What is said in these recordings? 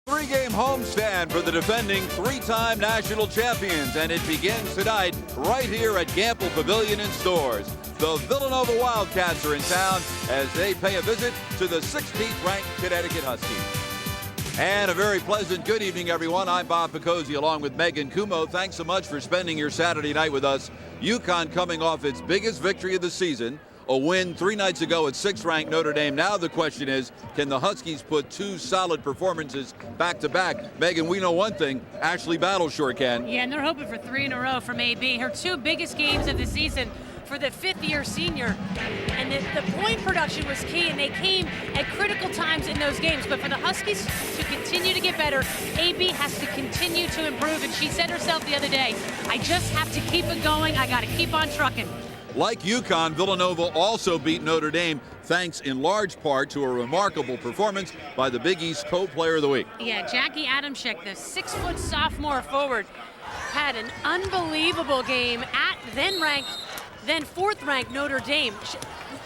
Three-game homestand for the defending three-time national champions, and it begins tonight right here at Gamble Pavilion in Stores. The Villanova Wildcats are in town as they pay a visit to the 16th-ranked Connecticut Huskies. And a very pleasant good evening, everyone. I'm Bob Picozzi along with Megan Kumo. Thanks so much for spending your Saturday night with us. UConn coming off its biggest victory of the season, a win 3 nights ago at 6th-ranked Notre Dame. Now the question is, can the Huskies put two solid performances back-to-back? Megan, we know one thing, Ashley Battle sure can. Yeah, and they're hoping for 3 in a row from AB. Her 2 biggest games of the season for the 5th-year senior. And the point production was key, and they came at critical times in those games. But for the Huskies to continue to get better, AB has to continue to improve. And she said herself the other day, I just have to keep it going. I got to keep on trucking. Like UConn, Villanova also beat Notre Dame, thanks in large part to a remarkable performance by the Big East co-player of the week. Yeah, Jackie Adamczyk, the 6-foot sophomore forward, had an unbelievable game at then 4th-ranked Notre Dame.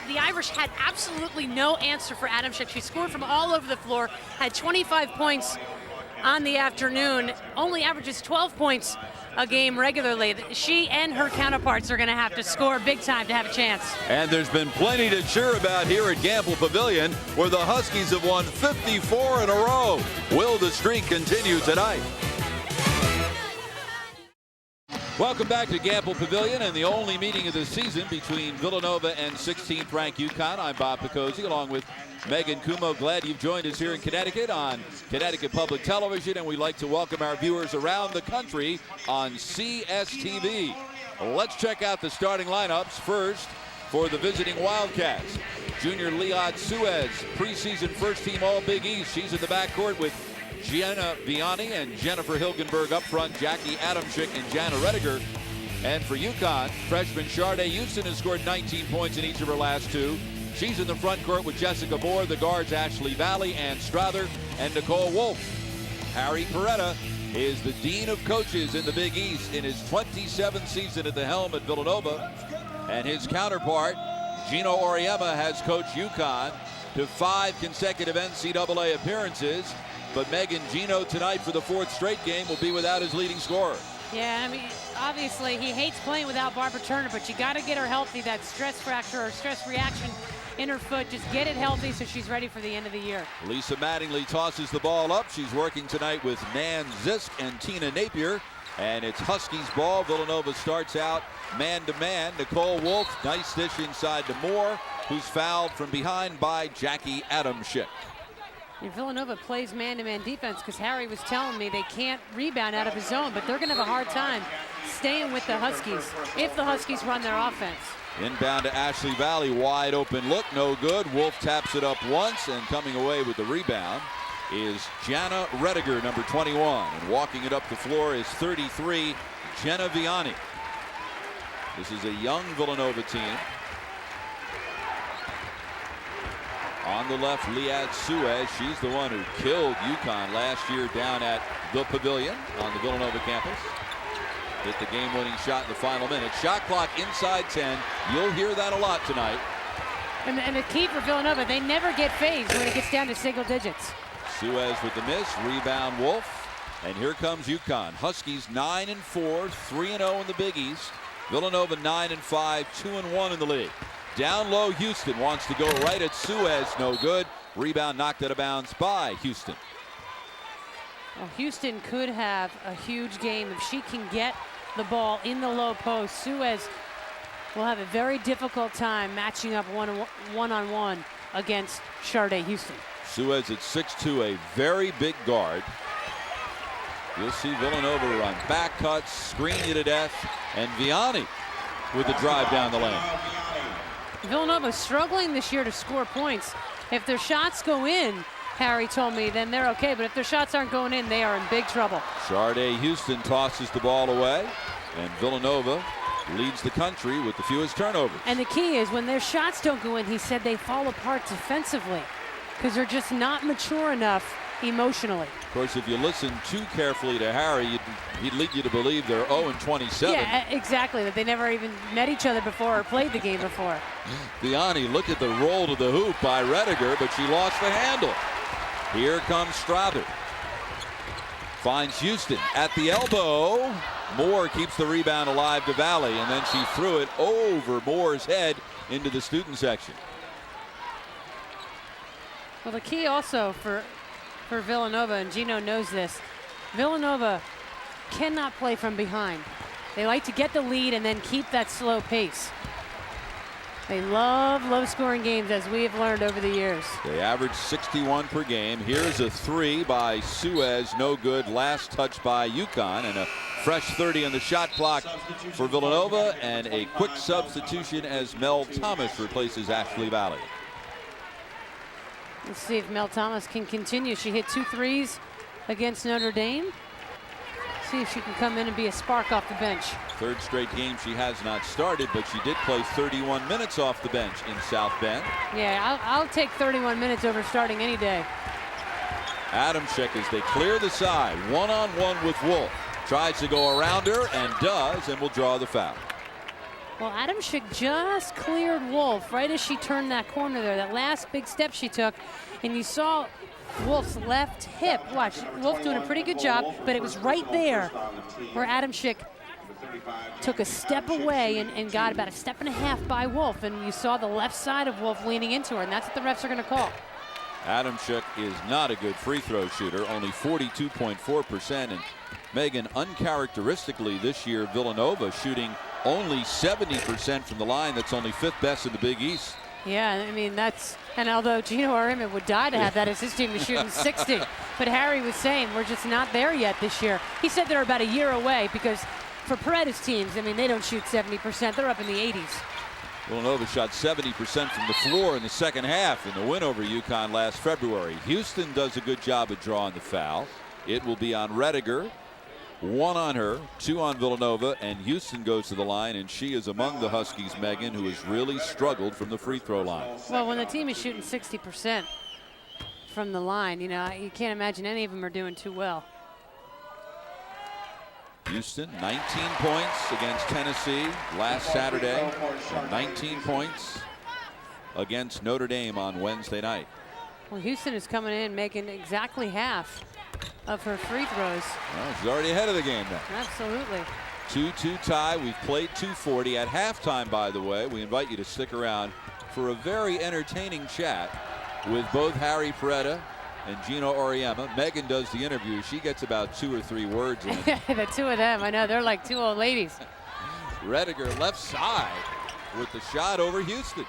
The Irish had absolutely no answer for Adamczyk. She scored from all over the floor, had 25 points on the afternoon, only averages 12 points a game regularly. She and her counterparts are going to have to score big time to have a chance. And there's been plenty to cheer about here at Gamble Pavilion, where the Huskies have won 54 in a row. Will the streak continue tonight? Welcome back to Gamble Pavilion and the only meeting of the season between Villanova and 16th-ranked UConn. I'm Bob Picozzi along with Megan Kumo. Glad you've joined us here in Connecticut on Connecticut Public Television, and we'd like to welcome our viewers around the country on CSTV. Let's check out the starting lineups first for the visiting Wildcats. Junior Liat Suez, preseason first-team All-Big East. She's in the backcourt with Gianna Vianney and Jennifer Hilgenberg up front, Jackie Adamczyk and Jana Rediger. And for UConn, freshman Sharday Houston has scored 19 points in each of her last 2. She's in the front court with Jessica Moore, the guards Ashley Valley, Ann Strother, and Nicole Wolf. Harry Peretta is the dean of coaches in the Big East in his 27th season at the helm at Villanova. And his counterpart, Gino Auriemma, has coached UConn to 5 consecutive NCAA appearances. But Megan, Gino tonight for the 4th straight game will be without his leading scorer. Yeah, I mean, obviously he hates playing without Barbara Turner, but you got to get her healthy. That stress fracture or stress reaction in her foot, just get it healthy so she's ready for the end of the year. Lisa Mattingly tosses the ball up. She's working tonight with Nan Zisk and Tina Napier. And it's Huskies ball. Villanova starts out man-to-man. Nicole Wolf, nice dish inside to Moore, who's fouled from behind by Jackie Adamczyk. And Villanova plays man-to-man defense because Harry was telling me they can't rebound out of his zone, but they're going to have a hard time staying with the Huskies if the Huskies run their offense. Inbound to Ashley Valley, wide open look, no good. Wolf taps it up once, and coming away with the rebound is Jana Rediger, number 21. And walking it up the floor is 33, Jenna Vianney. This is a young Villanova team. On the left, Liat Suez. She's the one who killed UConn last year down at the Pavilion on the Villanova campus. Hit the game-winning shot in the final minute. Shot clock inside 10. You'll hear that a lot tonight. And the key for Villanova, they never get phased when it gets down to single digits. Suez with the miss. Rebound Wolf. And here comes UConn. Huskies 9-4, 3-0 in the Big East. Villanova 9-5, 2-1 in the league. Down low, Houston wants to go right at Suez, no good. Rebound knocked out of bounds by Houston. Well, Houston could have a huge game if she can get the ball in the low post. Suez will have a very difficult time matching up one-on-one against Sharday Houston. Suez at 6'2", a very big guard. You'll see Villanova run back cuts, screen you to death, and Vianney with the drive down the lane. Villanova struggling this year to score points. If their shots go in, Harry told me, then they're okay. But if their shots aren't going in, they are in big trouble. Sharday Houston tosses the ball away, and Villanova leads the country with the fewest turnovers. And the key is when their shots don't go in, he said they fall apart defensively because they're just not mature enough emotionally. Of course, if you listen too carefully to Harry, he'd lead you to believe they're 0-27. Yeah, exactly, that they never even met each other before or played the game before. Vianney, look at the roll to the hoop by Rediger, but she lost the handle. Here comes Strother. Finds Houston at the elbow. Moore keeps the rebound alive to Valley, and then she threw it over Moore's head into the student section. Well, the key also for Villanova, and Gino knows this, Villanova cannot play from behind. They like to get the lead and then keep that slow pace. They love low-scoring games, as we have learned over the years. They average 61 per game. Here's a three by Suez, no good. Last touch by UConn, and a fresh 30 on the shot clock for Villanova, and a quick substitution as Mel Thomas replaces Ashley Valley. Let's see if Mel Thomas can continue. She hit 2 threes against Notre Dame. See if she can come in and be a spark off the bench. Third straight game she has not started, but she did play 31 minutes off the bench in South Bend. Yeah, I'll take 31 minutes over starting any day. Adamczyk, as they clear the side, one-on-one with Wolf. Tries to go around her and does, and will draw the foul. Well, Adamczyk just cleared Wolf right as she turned that corner there. That last big step she took, and you saw Wolf's left hip. Watch, Wolf doing a pretty good job, but it was right there where Adamczyk took a step away and got about a step and a half by Wolf, and you saw the left side of Wolf leaning into her, and that's what the refs are going to call. Adamczyk is not a good free throw shooter, only 42.4%, and Megan, uncharacteristically this year, Villanova shooting only 70% from the line. That's only 5th best in the Big East. Yeah, I mean, and although Gino Ariman would die to have that as his team is shooting 60, but Harry was saying we're just not there yet this year. He said they're about a year away, because for Paredes teams, I mean, they don't shoot 70%, they're up in the 80s. Villanova shot 70% from the floor in the second half in the win over UConn last February. Houston does a good job of drawing the foul. It will be on Rediger. 1 on her, 2 on Villanova, and Houston goes to the line, and she is among the Huskies, Megan, who has really struggled from the free throw line. Well, when the team is shooting 60% from the line, you know, you can't imagine any of them are doing too well. Houston, 19 points against Tennessee last Saturday, and 19 points against Notre Dame on Wednesday night. Well, Houston is coming in making exactly half of her free throws. Well, she's already ahead of the game now. Absolutely. 2-2 tie. We've played 2:40 at halftime, by the way. We invite you to stick around for a very entertaining chat with both Harry Peretta and Gino Auriemma. Megan does the interview. She gets about 2 or 3 words in. The two of them, I know, they're like 2 old ladies. Rediger left side with the shot over Houston.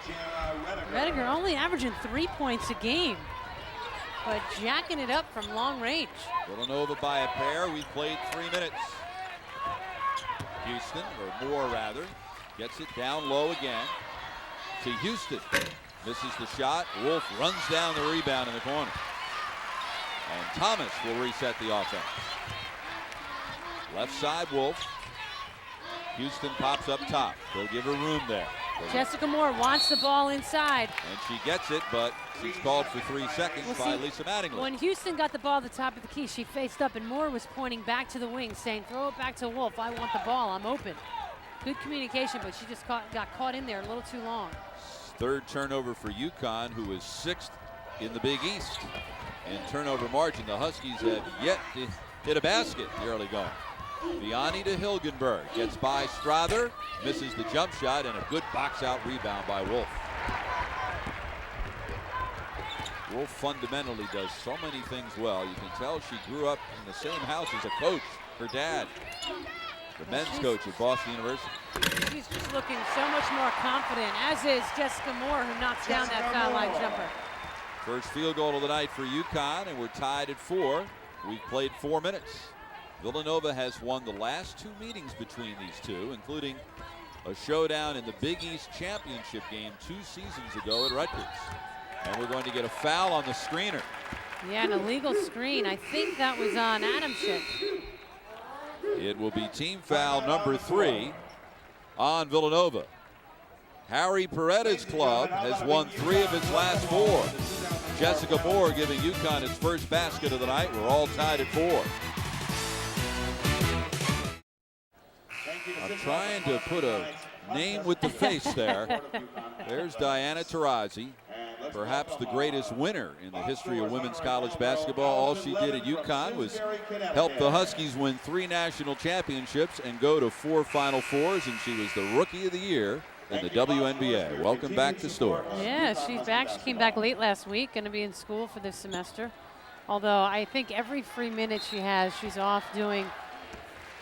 Rediger only averaging 3 points a game, but jacking it up from long range. Villanova by a pair. We played 3 minutes. Houston, or Moore rather, gets it down low again to Houston. Misses the shot. Wolf runs down the rebound in the corner. And Thomas will reset the offense. Left side, Wolf. Houston pops up top. They'll give her room there. Jessica Moore wants the ball inside. And she gets it, but she's called for 3 seconds by Lisa Mattingly. When Houston got the ball at the top of the key, she faced up, and Moore was pointing back to the wing, saying, throw it back to Wolf. I want the ball. I'm open. Good communication, but she just got caught in there a little too long. Third turnover for UConn, who is 6th in the Big East in turnover margin. The Huskies have yet to hit a basket in the early going. Vianney to Hilgenberg, gets by Strother, misses the jump shot, and a good box out rebound by Wolf. Wolf fundamentally does so many things well. You can tell she grew up in the same house as a coach, her dad, the men's coach at Boston University. She's just looking so much more confident, as is Jessica Moore, who knocks down that foul line jumper. First field goal of the night for UConn, and we're tied at 4. We've played 4 minutes. Villanova has won the last 2 meetings between these two, including a showdown in the Big East Championship game 2 seasons ago at Rutgers. And we're going to get a foul on the screener. Yeah, an illegal screen. I think that was on Adamczyk. It will be team foul number 3 on Villanova. Harry Peretta's club has won 3 of its last 4. Jessica Moore giving UConn its first basket of the night. We're all tied at 4. I'm trying to put a name with the face there. There's Diana Taurasi. perhaps the greatest winner in the history of women's college basketball. All she did at UConn was help the Huskies win 3 national championships and go to 4 Final Fours, and she was the Rookie of the Year in the WNBA. Welcome back to Storrs. Yeah, she's back. She came back late last week, going to be in school for this semester. Although I think every free minute she has, she's off doing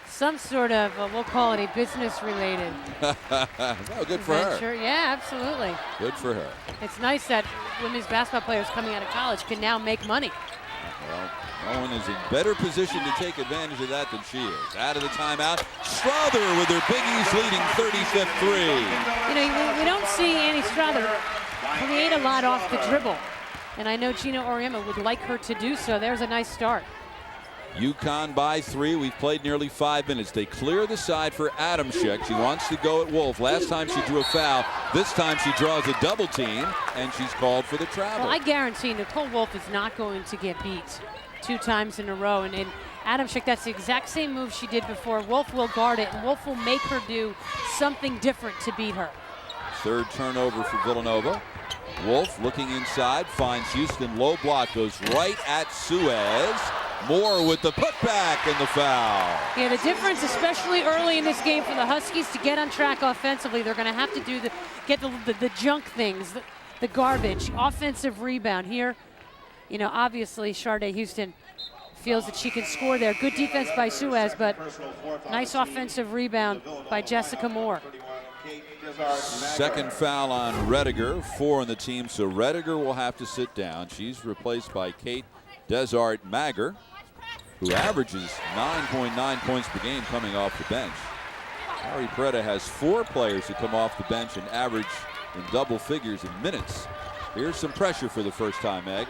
some sort of, we'll call it a business-related. Well, good for her. Yeah, absolutely. Good for her. It's nice that women's basketball players coming out of college can now make money. Well, no one is in better position to take advantage of that than she is. Out of the timeout, Strother with her Big East leading 35th three. You know, we don't see Annie Strother create a lot off the dribble. And I know Gina Auriemma would like her to do so. There's a nice start. UConn by 3. We've played nearly 5 minutes. They clear the side for Adamczyk. She wants to go at Wolf. Last time she drew a foul. This time she draws a double team, and she's called for the travel. Well, I guarantee Nicole Wolf is not going to get beat 2 times in a row. And Adamczyk, that's the exact same move she did before. Wolf will guard it, and Wolf will make her do something different to beat her. 3rd turnover for Villanova. Wolf looking inside, finds Houston, low block, goes right at Suez. Moore with the putback and the foul. Yeah, the difference, especially early in this game for the Huskies, to get on track offensively, they're going to have to do get the junk things, the garbage, offensive rebound here. You know, obviously, Sharday Houston feels that she can score there. Good defense by Suez, but nice offensive rebound by Jessica Moore. 2nd foul on Rediger, 4 on the team, so Rediger will have to sit down. She's replaced by Kate Desart-Mager, who averages 9.9 points per game coming off the bench. Harry Peretta has 4 players who come off the bench and average in double figures in minutes. Here's some pressure for the first time, Meg.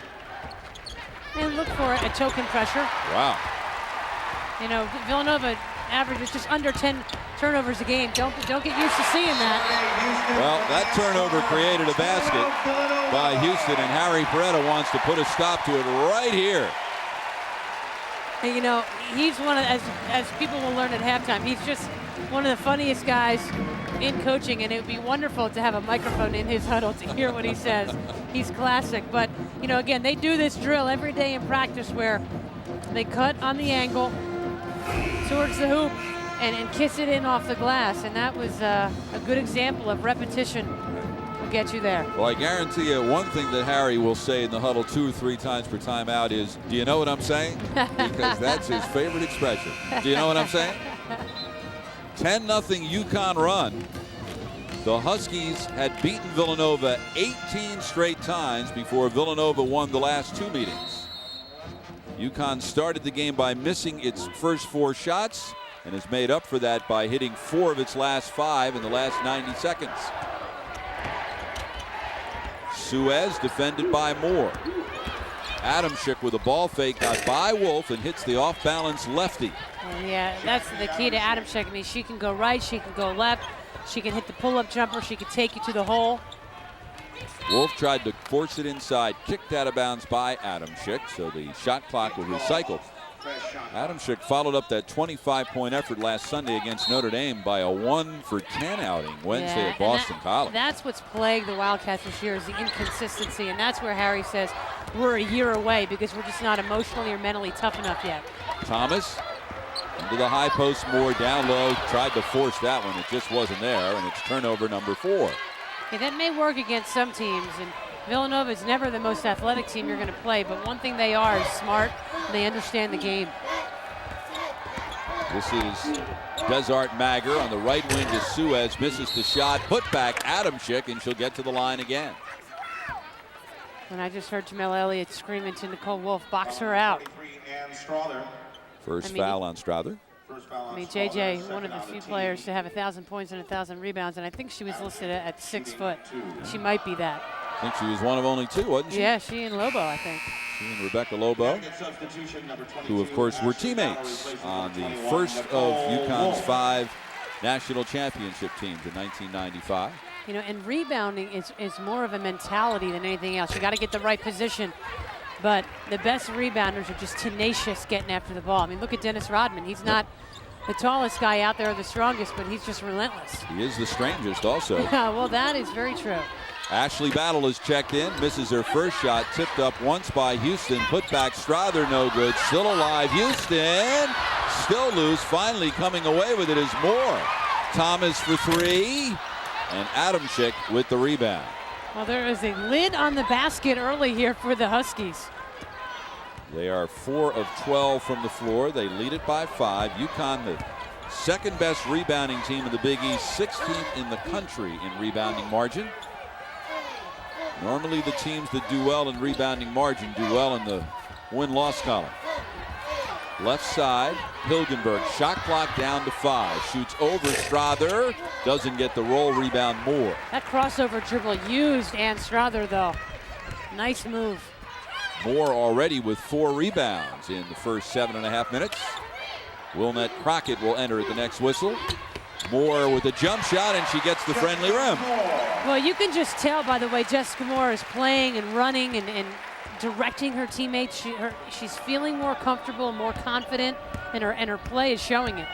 And look for a token pressure. Wow. You know, Villanova averages just under 10 turnovers a game. Don't get used to seeing that. Well, that turnover created a basket by Houston, and Harry Peretta wants to put a stop to it right here. And you know, he's one of, as people will learn at halftime, he's just one of the funniest guys in coaching, and it would be wonderful to have a microphone in his huddle to hear what he says. He's classic. But, you know, again, they do this drill every day in practice where they cut on the angle towards the hoop and kiss it in off the glass, and that was a good example of repetition will get you there. Well, I guarantee you one thing that Harry will say in the huddle 2 or 3 times per timeout is, do you know what I'm saying? Because that's his favorite expression. Do you know what I'm saying? 10-0 UConn run. The Huskies had beaten Villanova 18 straight times before Villanova won the last 2 meetings. UConn started the game by missing its first 4 shots and has made up for that by hitting 4 of its last 5 in the last 90 seconds. Suez defended by Moore. Adamczyk with a ball fake out by Wolf and hits the off-balance lefty. Well, yeah, that's the key to Adamczyk. I mean, she can go right, she can go left, she can hit the pull-up jumper, she can take you to the hole. Wolf tried to force it inside, kicked out of bounds by Adamczyk, so the shot clock will recycle. Adamczyk followed up that 25-point effort last Sunday against Notre Dame by a 1 for 10 outing Wednesday at Boston College. That's what's plagued the Wildcats this year is the inconsistency, and that's where Harry says we're a year away because we're just not emotionally or mentally tough enough yet. Thomas into the high post, Moore down low, tried to force that one. It just wasn't there, and it's turnover number 4. Yeah, that may work against some teams, and Villanova is never the most athletic team you're going to play, but one thing they are is smart, and they understand the game. This is Desart-Mager on the right wing to Suez, misses the shot, put back Adamczyk, and she'll get to the line again. And I just heard Jamel Elliott screaming to Nicole Wolf, box her out. First foul on Strother. I mean, JJ, one of the few players to have 1,000 points and 1,000 rebounds, and I think she was listed at 6 foot. She might be that. I think she was one of only 2, wasn't she? Yeah, she and Lobo, I think. She and Rebecca Lobo, who of course were teammates on the first of UConn's 5 national championship teams in 1995. You know, and rebounding is more of a mentality than anything else. You got to get the right position. But the best rebounders are just tenacious getting after the ball. I mean, look at Dennis Rodman. He's not the tallest guy out there or the strongest, but he's just relentless. He is the strangest also. Yeah, well, that is very true. Ashley Battle is checked in, misses her first shot, tipped up once by Houston, put back Strother, no good, still alive, Houston, still loose, finally coming away with it is Moore. Thomas for three, and Adamczyk with the rebound. Well, there is a lid on the basket early here for the Huskies. They are 4 of 12 from the floor. They lead it by 5. UConn, the second best rebounding team in the Big East, 16th in the country in rebounding margin. Normally the teams that do well in rebounding margin do well in the win-loss column. Left side, Hilgenberg, shot clock down to 5. Shoots over Strother, doesn't get the roll, rebound Moore. That crossover dribble used Ann Strother though. Nice move. Moore already with 4 rebounds in the first 7.5 minutes. Wilnette Crockett will enter at the next whistle. Moore with a jump shot, and she gets the friendly rim. Well, you can just tell by the way Jessica Moore is playing and running and directing her teammates. She's feeling more comfortable, more confident, and her play is showing it.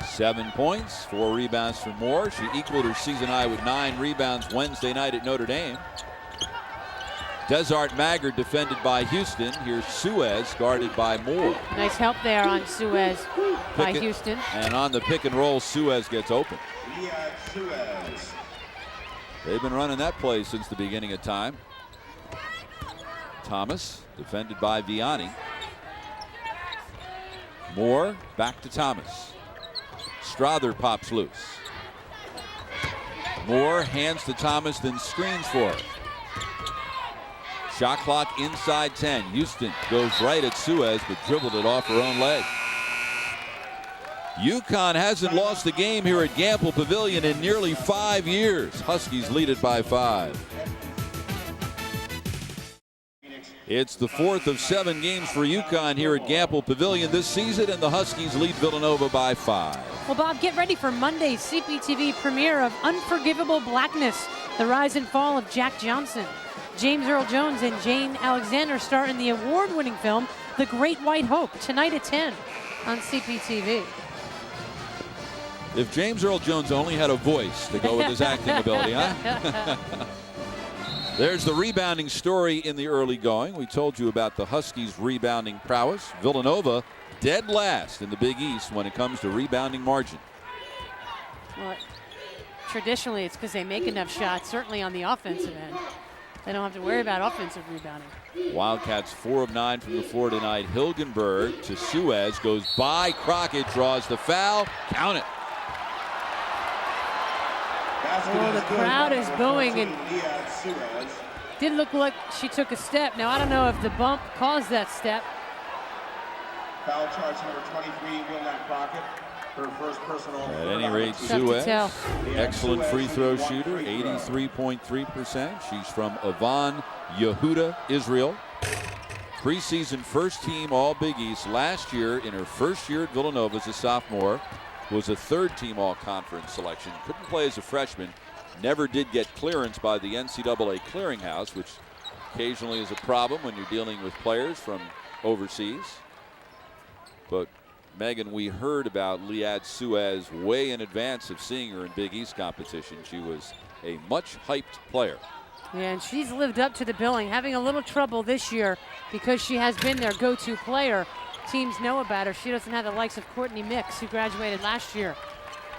7 points, 4 rebounds for Moore. She equaled her season high with 9 rebounds Wednesday night at Notre Dame. Desart Maggard defended by Houston. Here's Suez guarded by Moore. Nice help there on Suez by Houston. And on the pick and roll, Suez gets open. They've been running that play since the beginning of time. Thomas defended by Vianney. Moore back to Thomas. Strother pops loose. Moore hands to Thomas, then screens for it. Shot clock inside 10. Houston goes right at Suez, but dribbled it off her own leg. UConn hasn't lost a game here at Gamble Pavilion in nearly 5 years. Huskies lead it by 5. It's the 4th of 7 games for UConn here at Gamble Pavilion this season, and the Huskies lead Villanova by 5. Well, Bob, get ready for Monday's CPTV premiere of Unforgivable Blackness, the rise and fall of Jack Johnson. James Earl Jones and Jane Alexander star in the award-winning film The Great White Hope, tonight at 10 on CPTV. If James Earl Jones only had a voice to go with his acting ability, huh? There's the rebounding story in the early going. We told you about the Huskies' rebounding prowess. Villanova dead last in the Big East when it comes to rebounding margin. Well, traditionally, it's because they make enough shots, certainly on the offensive end. They don't have to worry about offensive rebounding. Wildcats 4 of 9 from the floor tonight. Hilgenberg to Suez, goes by Crockett, draws the foul. Count it. Oh, the crowd is booing, and did look like she took a step. Now, I don't know if the bump caused that step. Foul charge number 23, Wilnette Crockett. Her first personal. At any rate, Suez, excellent free throw shooter, 83.3%. She's from Avan, Yehuda, Israel. Preseason first team All Big East last year. In her first year at Villanova as a sophomore, was a third team All Conference selection. Couldn't play as a freshman. Never did get clearance by the NCAA clearinghouse, which occasionally is a problem when you're dealing with players from overseas. But Megan, we heard about Liad Suez way in advance of seeing her in Big East competition. She was a much hyped player. Yeah, and she's lived up to the billing, having a little trouble this year because she has been their go-to player. Teams know about her. She doesn't have the likes of Courtney Mix, who graduated last year,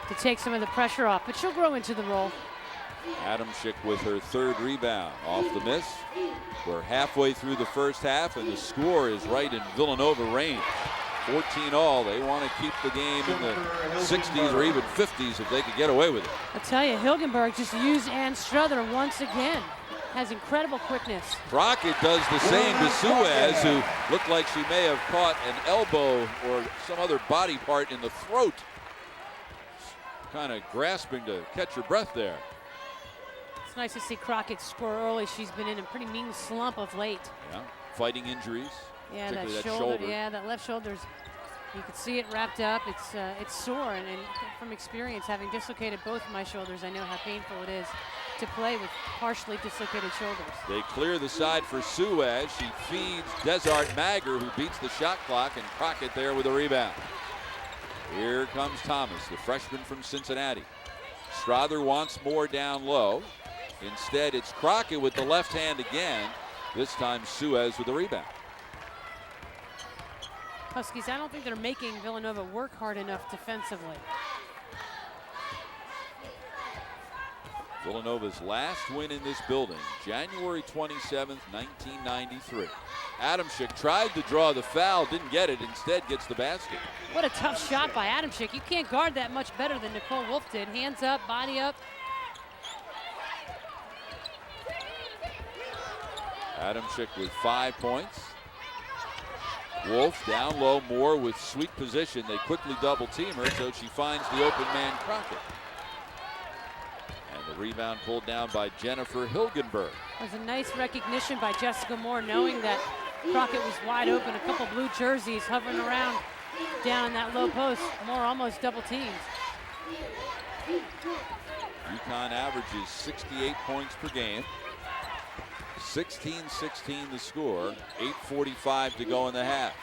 to take some of the pressure off, but she'll grow into the role. Adamczyk with her 3rd rebound off the miss. We're halfway through the first half, and the score is right in Villanova range. 14 all. They want to keep the game in the 60s or even 50s if they could get away with it. I'll tell you, Hilgenberg just used Ann Strother once again. Has incredible quickness. Crockett does the same to Suez, who looked like she may have caught an elbow or some other body part in the throat. Kind of grasping to catch her breath there. It's nice to see Crockett score early. She's been in a pretty mean slump of late. Yeah, fighting injuries. Yeah, that shoulder. Yeah, that left shoulder's. You can see it wrapped up. It's sore, and from experience, having dislocated both of my shoulders, I know how painful it is to play with partially dislocated shoulders. They clear the side for Suez. She feeds Desart Maggard, who beats the shot clock, and Crockett there with a rebound. Here comes Thomas, the freshman from Cincinnati. Strother wants more down low. Instead, it's Crockett with the left hand again. This time, Suez with the rebound. Huskies, I don't think they're making Villanova work hard enough defensively. Villanova's last win in this building, January 27th, 1993. Adamczyk tried to draw the foul, didn't get it, instead gets the basket. What a tough shot by Adamczyk. You can't guard that much better than Nicole Wolf did. Hands up, body up. Adamczyk with 5 points. Wolf down low, Moore with sweet position. They quickly double team her, so she finds the open man Crockett. And the rebound pulled down by Jennifer Hilgenberg. It was a nice recognition by Jessica Moore, knowing that Crockett was wide open. A couple blue jerseys hovering around down in that low post. Moore almost double teamed. UConn averages 68 points per game. 16-16 the score. 8:45 to go in the half.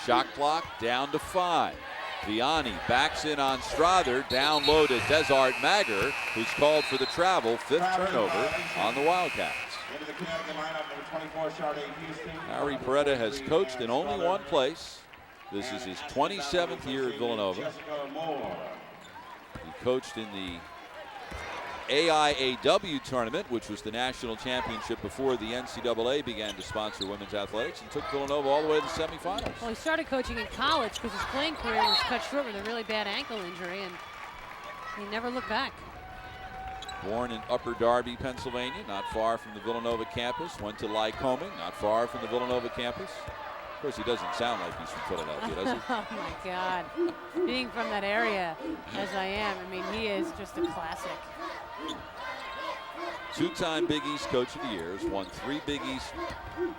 Shot clock down to 5. Vianney backs in on Strother. Down low to Desart Mager, who's called for the travel. 5th turnover on the Wildcats. Harry Peretta has coached in only one place. This is his 27th year at Villanova. He coached in the AIAW tournament, which was the national championship before the NCAA began to sponsor women's athletics, and took Villanova all the way to the semifinals. Well, he started coaching in college because his playing career was cut short with a really bad ankle injury, and he never looked back. Born in Upper Darby, Pennsylvania, not far from the Villanova campus. Went to Lycoming, not far from the Villanova campus. Of course, he doesn't sound like he's from Philadelphia, does he? Oh, my God. Being from that area, as I am, I mean, he is just a classic. 2-time Big East Coach of the Year, has won 3 Big East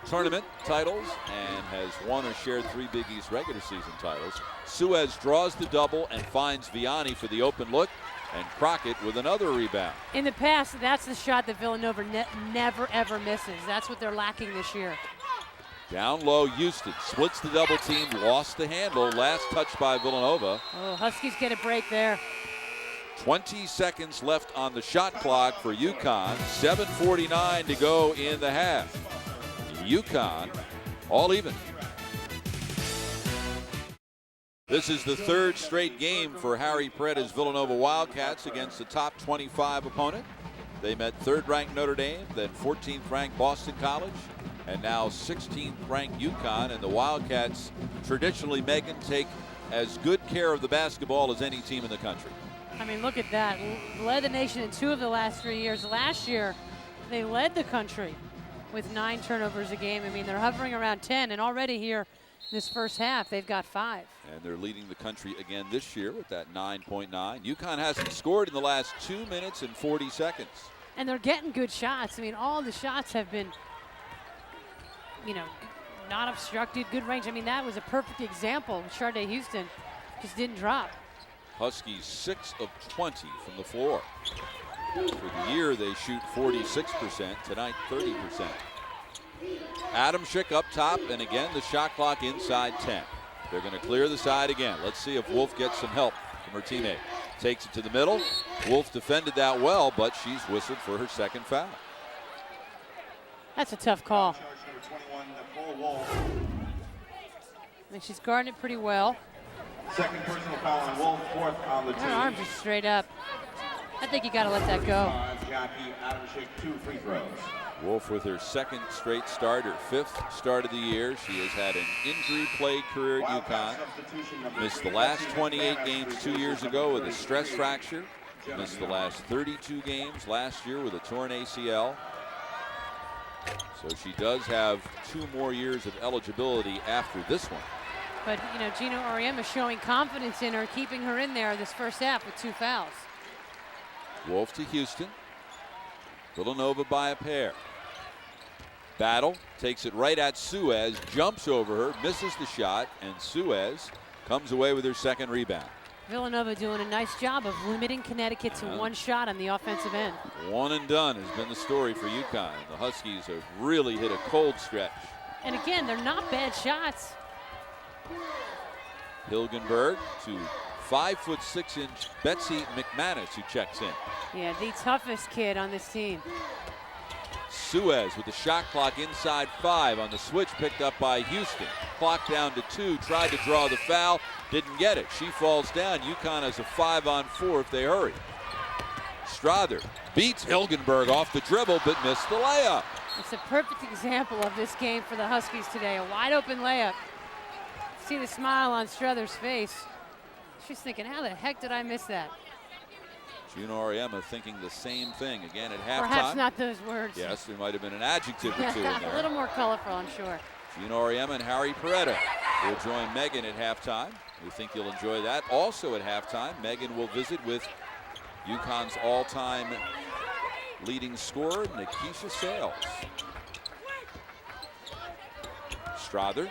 tournament titles and has won or shared 3 Big East regular season titles. Suez draws the double and finds Vianney for the open look, and Crockett with another rebound. In the past, that's the shot that Villanova never, ever misses. That's what they're lacking this year. Down low, Houston splits the double team, lost the handle, last touch by Villanova. Oh, Huskies get a break there. 20 seconds left on the shot clock for UConn. 7:49 to go in the half. UConn all even. This is the 3rd straight game for Harry Peretta's Villanova Wildcats against a top 25 opponent. They met 3rd-ranked Notre Dame, then 14th-ranked Boston College, and now 16th-ranked UConn. And the Wildcats traditionally, Megan, take as good care of the basketball as any team in the country. I mean, look at that. Led the nation in 2 of the last 3 years. Last year, they led the country with 9 turnovers a game. I mean, they're hovering around 10, and already here this first half, they've got 5. And they're leading the country again this year with that 9.9. UConn hasn't scored in the last 2 minutes and 40 seconds. And they're getting good shots. I mean, all the shots have been, you know, not obstructed, good range. I mean, that was a perfect example. Sharday Houston just didn't drop. Huskies 6 of 20 from the floor. For the year, they shoot 46%. Tonight, 30%. Adamczyk up top, and again, the shot clock inside 10. They're going to clear the side again. Let's see if Wolf gets some help from her teammate. Takes it to the middle. Wolf defended that well, but she's whistled for her 2nd foul. That's a tough call. I mean, she's guarding it pretty well. 2nd personal foul on Wolf, 4th on the team. Her arms just straight up. I think you got to let that go. Jackie Adamczyk, 2 free throws. Wolf with her 2nd straight start, her 5th start of the year. She has had an injury-plagued career at UConn. Missed the last 28 games 2 years ago with a stress fracture. Missed the last 32 games last year with a torn ACL. So she does have 2 more years of eligibility after this one. But, you know, Gino Auriemma showing confidence in her, keeping her in there this first half with 2 fouls. Wolf to Houston. Villanova by a pair. Battle takes it right at Suez, jumps over her, misses the shot, and Suez comes away with her 2nd rebound. Villanova doing a nice job of limiting Connecticut to 1 shot on the offensive end. 1 and done has been the story for UConn. The Huskies have really hit a cold stretch. And again, they're not bad shots. Hilgenberg to 5'6" Betsy McManus who checks in. Yeah, the toughest kid on this team. Suez with the shot clock inside 5 on the switch picked up by Houston. Clock down to 2, tried to draw the foul, didn't get it. She falls down. UConn has a 5-on-4 if they hurry. Strother beats Hilgenberg off the dribble but missed the layup. It's a perfect example of this game for the Huskies today. A wide open layup. See the smile on Strother's face. She's thinking, how the heck did I miss that? Gina Auriemma thinking the same thing again at halftime. Perhaps not those words. Yes, there might have been an adjective or two in there. A little more colorful, I'm sure. Gina Auriemma and Harry Peretta will join Megan at halftime. We think you'll enjoy that. Also at halftime, Megan will visit with UConn's all-time leading scorer, Nikisha Sales. Strother.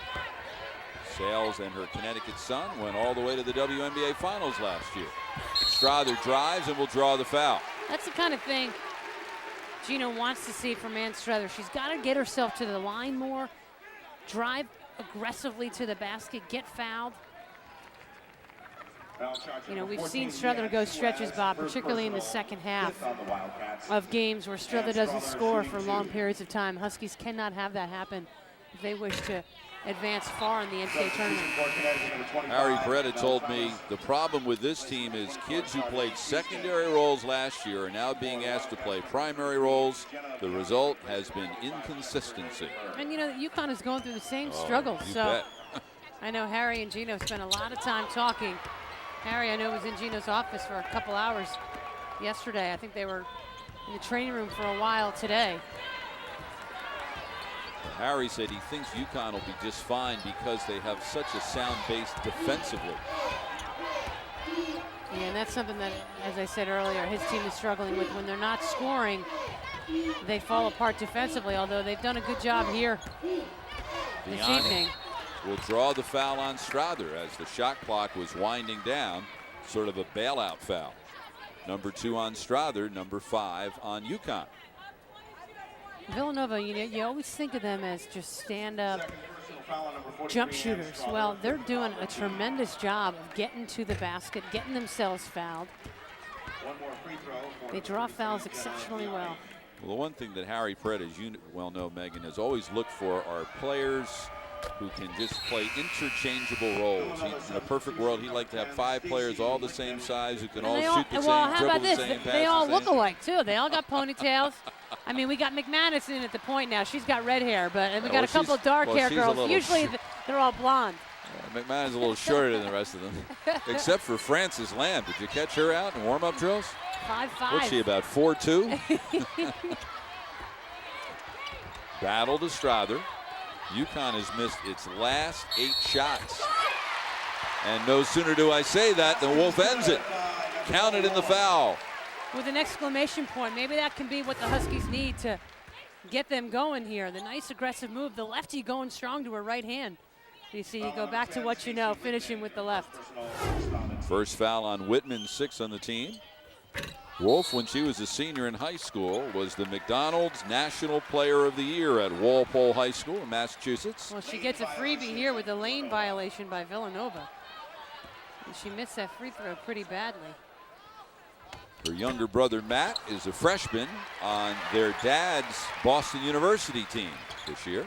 Sales and her Connecticut son went all the way to the WNBA Finals last year. Strother drives and will draw the foul. That's the kind of thing Gina wants to see from Ann Strother. She's got to get herself to the line more, drive aggressively to the basket, get fouled. You know, we've seen Strother go stretches, Bob, particularly in the second half of games where Strother doesn't score for long periods of time. Huskies cannot have that happen if they wish to advance far in the NCAA tournament. Harry Peretta told me the problem with this team is kids who played secondary roles last year are now being asked to play primary roles. The result has been inconsistency. And, you know, UConn is going through the same struggles. So I know Harry and Gino spent a lot of time talking. Harry, I know, was in Gino's office for a couple hours yesterday. I think they were in the training room for a while today. Harry said he thinks UConn will be just fine because they have such a sound base defensively. Yeah, and that's something that, as I said earlier, his team is struggling with. When they're not scoring, they fall apart defensively, although they've done a good job here this evening. Will draw the foul on Strother as the shot clock was winding down, sort of a bailout foul. Number 2 on Strother, number 5 on UConn. Villanova, you know, you always think of them as just stand-up jump shooters. Well, they're doing a tremendous job of getting to the basket, getting themselves fouled. They draw fouls exceptionally well. Well, the one thing that Harry Peretta, as you well know, Megan, has always looked for are players who can just play interchangeable roles. In a perfect world, he'd like to have 5 players all the same size who can all shoot the same, dribble the same, pass they all the look same. alike, too. They all got ponytails. I mean, we got McManus in at the point now. She's got red hair, but we got a couple of dark hair girls. Usually they're all blonde. McMahon's a little shorter than the rest of them, except for Frances Lamb. Did you catch her out in warm-up drills? 5'5". What's she, about 4'2"? Battle to Strother. UConn has missed its last 8 shots. And no sooner do I say that than Wolf ends it. Counted in the foul. With an exclamation point. Maybe that can be what the Huskies need to get them going here. The nice aggressive move. The lefty going strong to her right hand. You see, you go back to what you know, finishing with the left. First foul on Whitman, 6 on the team. Wolf, when she was a senior in high school, was the McDonald's National Player of the Year at Walpole High School in Massachusetts. Well, she gets a freebie here with the lane violation by Villanova. And she missed that free throw pretty badly. Her younger brother, Matt, is a freshman on their dad's Boston University team this year.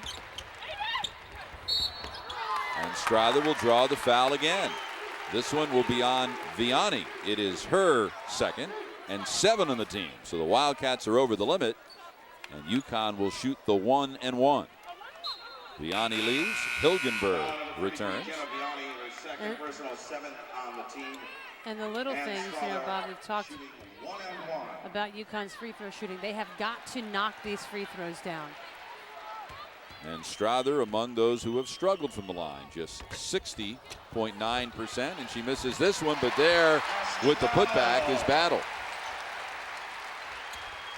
And Strother will draw the foul again. This one will be on Vianney. It is her second and 7 on the team. So the Wildcats are over the limit, and UConn will shoot the 1-and-1. Vianney leaves. Hilgenberg returns. And the little things, you know, Bob, we've talked about UConn's free throw shooting. They have got to knock these free throws down. And Strother among those who have struggled from the line, just 60.9%, and she misses this one, but there with the putback is Battle.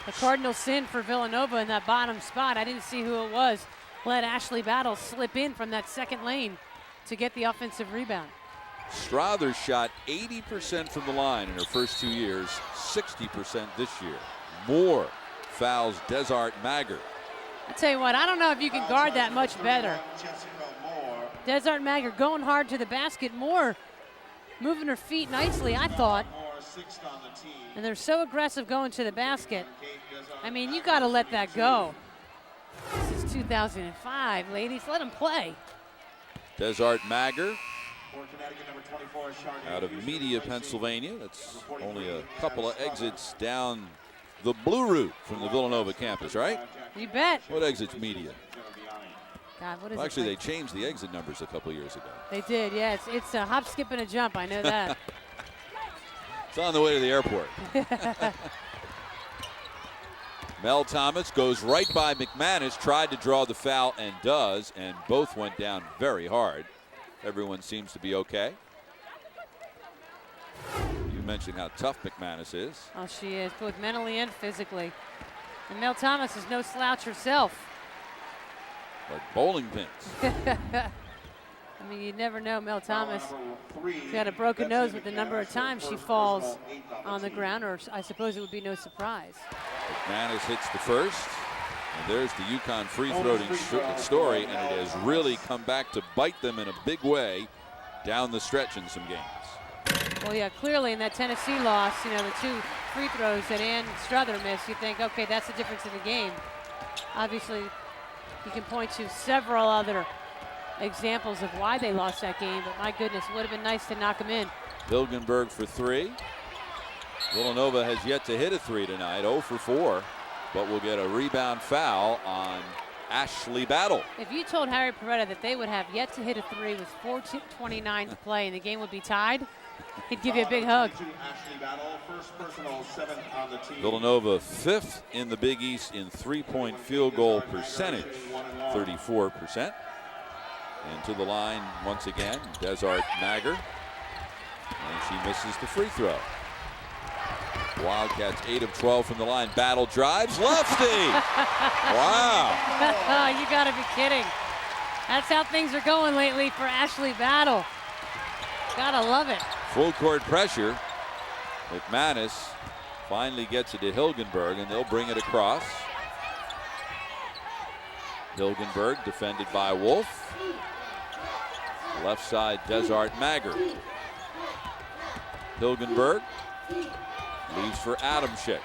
The cardinal sin for Villanova in that bottom spot. I didn't see who it was. Let Ashley Battle slip in from that second lane to get the offensive rebound. Strother shot 80% from the line in her first 2 years, 60% this year. More fouls Desart Maggard. I tell you what, I don't know if you can guard that much better. Desart Maggard going hard to the basket. Moore moving her feet nicely, I thought. And they're so aggressive going to the basket. I mean, you got to let that go. This is 2005, ladies. Let them play. Desart Magger out of Media, Pennsylvania. That's only a couple of exits down the blue route from the Villanova campus, right? You bet. What exit's Media? God, what is Well, actually, it? they changed the exit numbers a couple years ago. They did, yeah. It's a hop, skip, and a jump. I know that. It's on the way to the airport. Mel Thomas goes right by McManus, tried to draw the foul and does, and both went down very hard. Everyone seems to be okay. You mentioned how tough McManus is. Oh, she is, both mentally and physically. And Mel Thomas is no slouch herself. Like bowling pins. I mean, you never know. Mel Thomas, she had a broken nose with the number of times she falls on the ground, or I suppose it would be no surprise. McManus hits the first, and there's the UConn free throwing story, and it has really come back to bite them in a big way down the stretch in some games. Well, yeah, clearly in that Tennessee loss, you know, the 2 free throws that Ann Struther missed, you think, okay, that's the difference in the game. Obviously, you can point to several other examples of why they lost that game, but my goodness, it would have been nice to knock them in. Hilgenberg for 3. Villanova has yet to hit a 3 tonight, 0 for 4, but will get a rebound foul on Ashley Battle. If you told Harry Peretta that they would have yet to hit a 3 with 4:29 to play and the game would be tied, he'd give you a big hug. Villanova 5th in the Big East in three-point field goal percentage, 34%. And to the line once again, Desart Magger. And she misses the free throw. Wildcats 8 of 12 from the line. Battle drives, lefty! Wow. You gotta be kidding. That's how things are going lately for Ashley Battle. Gotta love it. Full court pressure. McManus finally gets it to Hilgenberg, and they'll bring it across. Hilgenberg defended by Wolf. Left side, Desart Magger. Hilgenberg leaves for Adamczyk.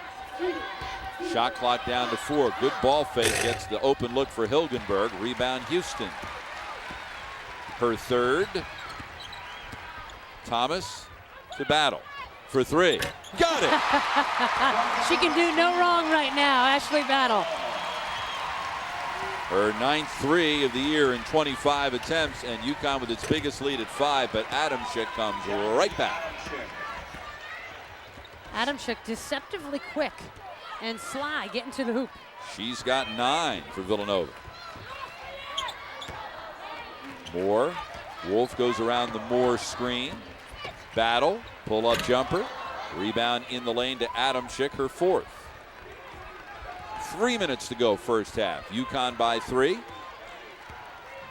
Shot clock down to 4. Good ball fake, gets the open look for Hilgenberg. Rebound Houston. Her third. Thomas to Battle for 3. Got it! She can do no wrong right now, Ashley Battle. Her 9th 3 of the year in 25 attempts, and UConn with its biggest lead at 5, but Adamczyk comes right back. Adamczyk deceptively quick and sly, getting to the hoop. She's got 9 for Villanova. Moore. Wolf goes around the Moore screen. Battle, pull-up jumper. Rebound in the lane to Adamczyk, her 4th. 3 minutes to go first half. UConn by 3.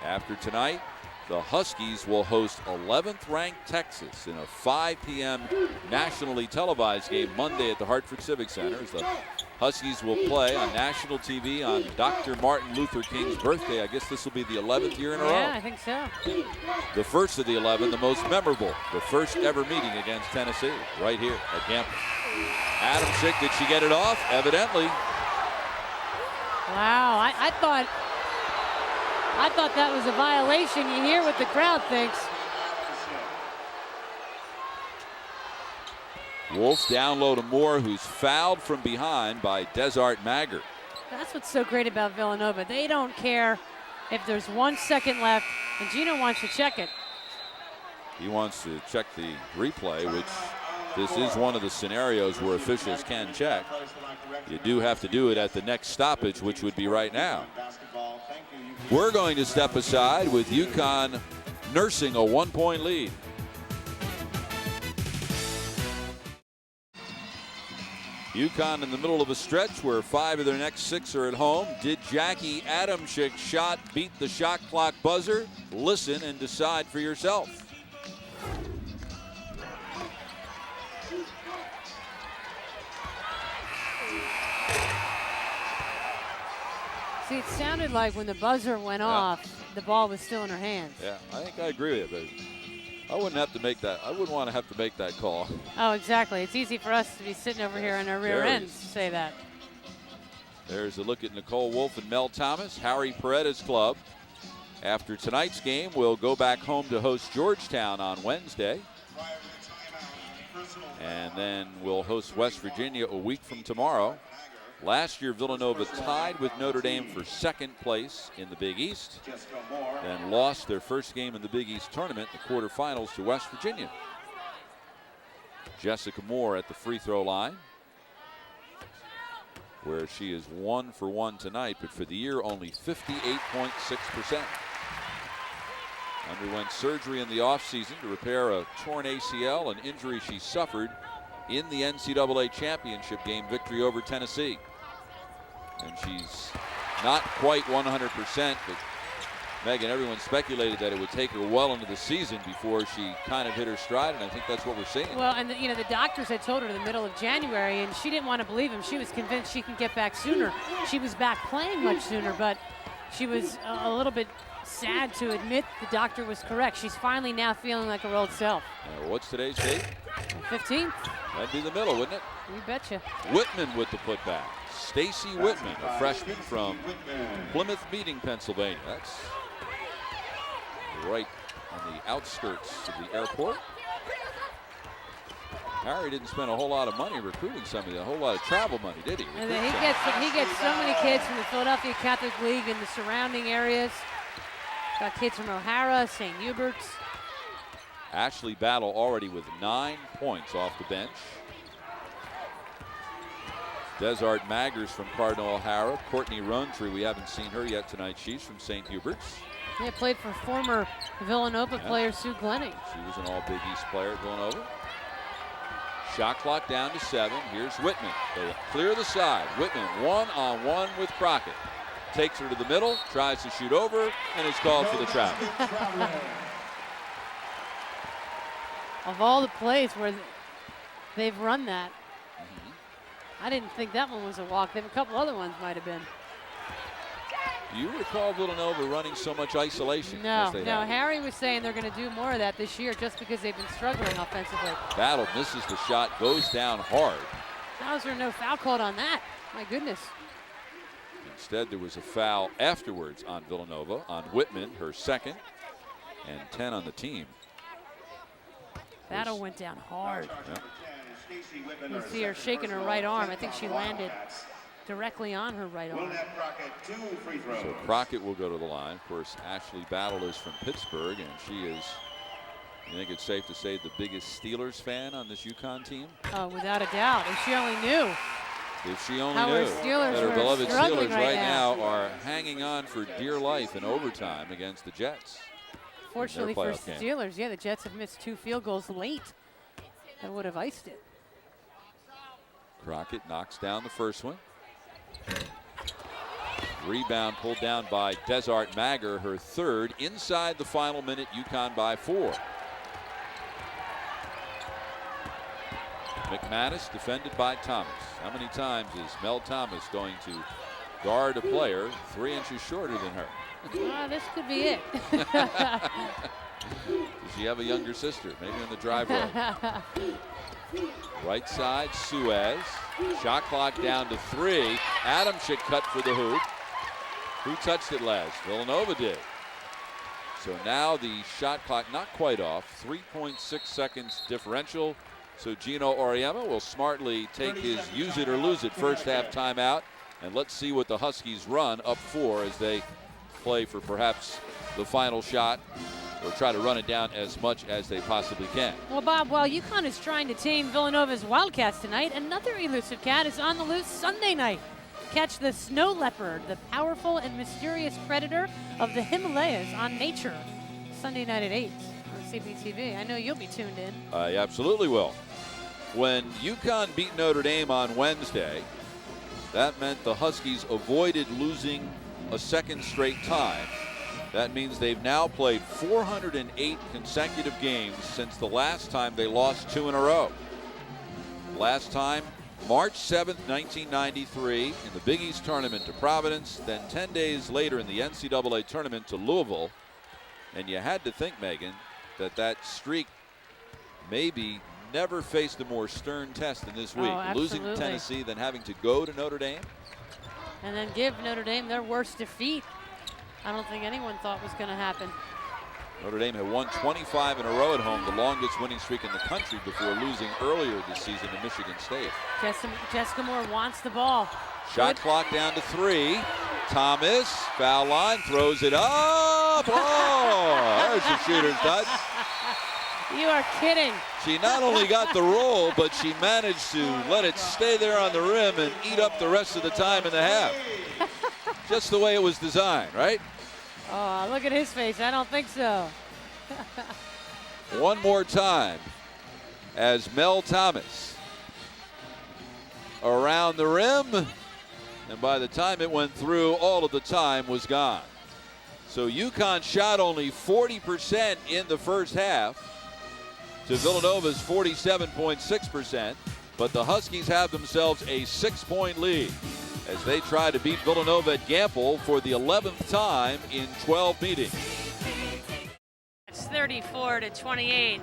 After tonight, the Huskies will host 11th ranked Texas in a 5 p.m. nationally televised game Monday at the Hartford Civic Center. As the Huskies will play on national TV on Dr. Martin Luther King's birthday. I guess this will be the 11th year in a row. Yeah, I think so. The first of the 11, the most memorable, the first ever meeting against Tennessee, right here at campus. Adamczyk, did she get it off? Evidently. Wow, I thought that was a violation. You hear what the crowd thinks. Wolf down low to Moore, who's fouled from behind by Desart Magger. That's what's so great about Villanova. They don't care if there's 1 second left, and Gino wants to check it. He wants to check the replay, which this is one of the scenarios where officials can check. You do have to do it at the next stoppage, which would be right now. We're going to step aside with UConn nursing a 1-point lead. UConn in the middle of a stretch where 5 of their next 6 are at home. Did Jackie Adamczyk's shot beat the shot clock buzzer? Listen and decide for yourself. See, it sounded like when the buzzer went off, the ball was still in her hands. Yeah, I think I agree with it. But I wouldn't have to make that. I wouldn't want to have to make that call. Oh, exactly. It's easy for us to be sitting over here on our rear ends to say that. There's a look at Nicole Wolf and Mel Thomas, Harry Paredes Club. After tonight's game, we'll go back home to host Georgetown on Wednesday. And then we'll host West Virginia a week from tomorrow. Last year, Villanova tied with Notre Dame for second place in the Big East, then lost their first game in the Big East tournament, the quarterfinals, to West Virginia. Jessica Moore at the free throw line, where she is 1 for 1 tonight, but for the year only 58.6%. Underwent surgery in the offseason to repair a torn ACL, an injury she suffered in the NCAA championship game victory over Tennessee. And she's not quite 100%, but Megan, everyone speculated that it would take her well into the season before she kind of hit her stride, and I think that's what we're seeing. Well, and the doctors had told her in the middle of January, and she didn't want to believe him. She was convinced she could get back sooner. She was back playing much sooner, but she was a little bit sad to admit the doctor was correct. She's finally now feeling like her old self. What's today's date? 15th. That'd be the middle, wouldn't it? You betcha. Whitman with the putback. Stacy Whitman, a freshman from Plymouth Meeting, Pennsylvania. That's right on the outskirts of the airport. Harry didn't spend a whole lot of money recruiting somebody, a whole lot of travel money, did he? And he gets so many kids from the Philadelphia Catholic League and the surrounding areas. Got kids from O'Hara, St. Hubert's. Ashley Battle already with 9 points off the bench. Desart Maggers from Cardinal O'Hara. Courtney Rountree, we haven't seen her yet tonight. She's from St. Hubert's. Yeah, played for former Villanova player Sue Glenning. She was an all-Big East player at Villanova. Shot clock down to 7. Here's Whitman. They clear the side. Whitman one-on-one with Crockett. Takes her to the middle, tries to shoot over, and is called for the travel. Of all the plays where they've run that, I didn't think that one was a walk. A couple other ones might have been. Do you recall Villanova running so much isolation? No. Harry was saying they're going to do more of that this year just because they've been struggling offensively. Battle misses the shot, goes down hard. How is there no foul called on that? My goodness. Instead, there was a foul afterwards on Villanova, on Whitman, her second, and 10 on the team. Battle went down hard. Yep. You see her shaking her right arm. I think she landed directly on her right arm. So Crockett will go to the line. Of course, Ashley Battle is from Pittsburgh, and she is, you think it's safe to say, the biggest Steelers fan on this UConn team? Oh, without a doubt. If she only knew. If she only How knew that her beloved Steelers right now are hanging on for dear life in overtime against the Jets. Fortunately for Steelers, yeah, the Jets have missed 2 field goals late that would have iced it. Crockett knocks down the first one. Rebound pulled down by Desart Magger, her third. Inside the final minute, UConn by 4. McManus defended by Thomas. How many times is Mel Thomas going to guard a player 3 inches shorter than her? This could be it. Does she have a younger sister? Maybe in the driveway. Right side, Suez. Shot clock down to 3. Adams should cut for the hoop. Who touched it last? Villanova did. So now the shot clock not quite off. 3.6 seconds differential. So Gino Auriemma will smartly take his use it or lose it first half timeout. And let's see what the Huskies run up 4 as they play for perhaps the final shot, or try to run it down as much as they possibly can. Well, Bob, while UConn is trying to tame Villanova's Wildcats tonight, another elusive cat is on the loose Sunday night. Catch the snow leopard, the powerful and mysterious predator of the Himalayas on Nature. Sunday night at 8 on CPTV. I know you'll be tuned in. I absolutely will. When UConn beat Notre Dame on Wednesday, that meant the Huskies avoided losing a second straight time. That means they've now played 408 consecutive games since the last time they lost 2 in a row. Last time, March 7th, 1993, in the Big East tournament to Providence, then 10 days later in the NCAA tournament to Louisville. And you had to think, Megan, that streak maybe never faced a more stern test than this week. Losing to Tennessee, then having to go to Notre Dame. And then give Notre Dame their worst defeat. I don't think anyone thought was going to happen. Notre Dame had won 25 in a row at home, the longest winning streak in the country, before losing earlier this season to Michigan State. Jessica Moore wants the ball. Shot clock down to 3. Thomas, foul line, throws it up. Oh, there's the shooter's touch. You are kidding. She not only got the roll, but she managed to let it stay there on the rim and eat up the rest of the time in the half. Just the way it was designed, right? Oh, look at his face. I don't think so. One more time as Mel Thomas around the rim. And by the time it went through, all of the time was gone. So UConn shot only 40% in the first half to Villanova's 47.6%. But the Huskies have themselves a 6-point lead as they try to beat Villanova at Gamble for the 11th time in 12 meetings. It's 34-28.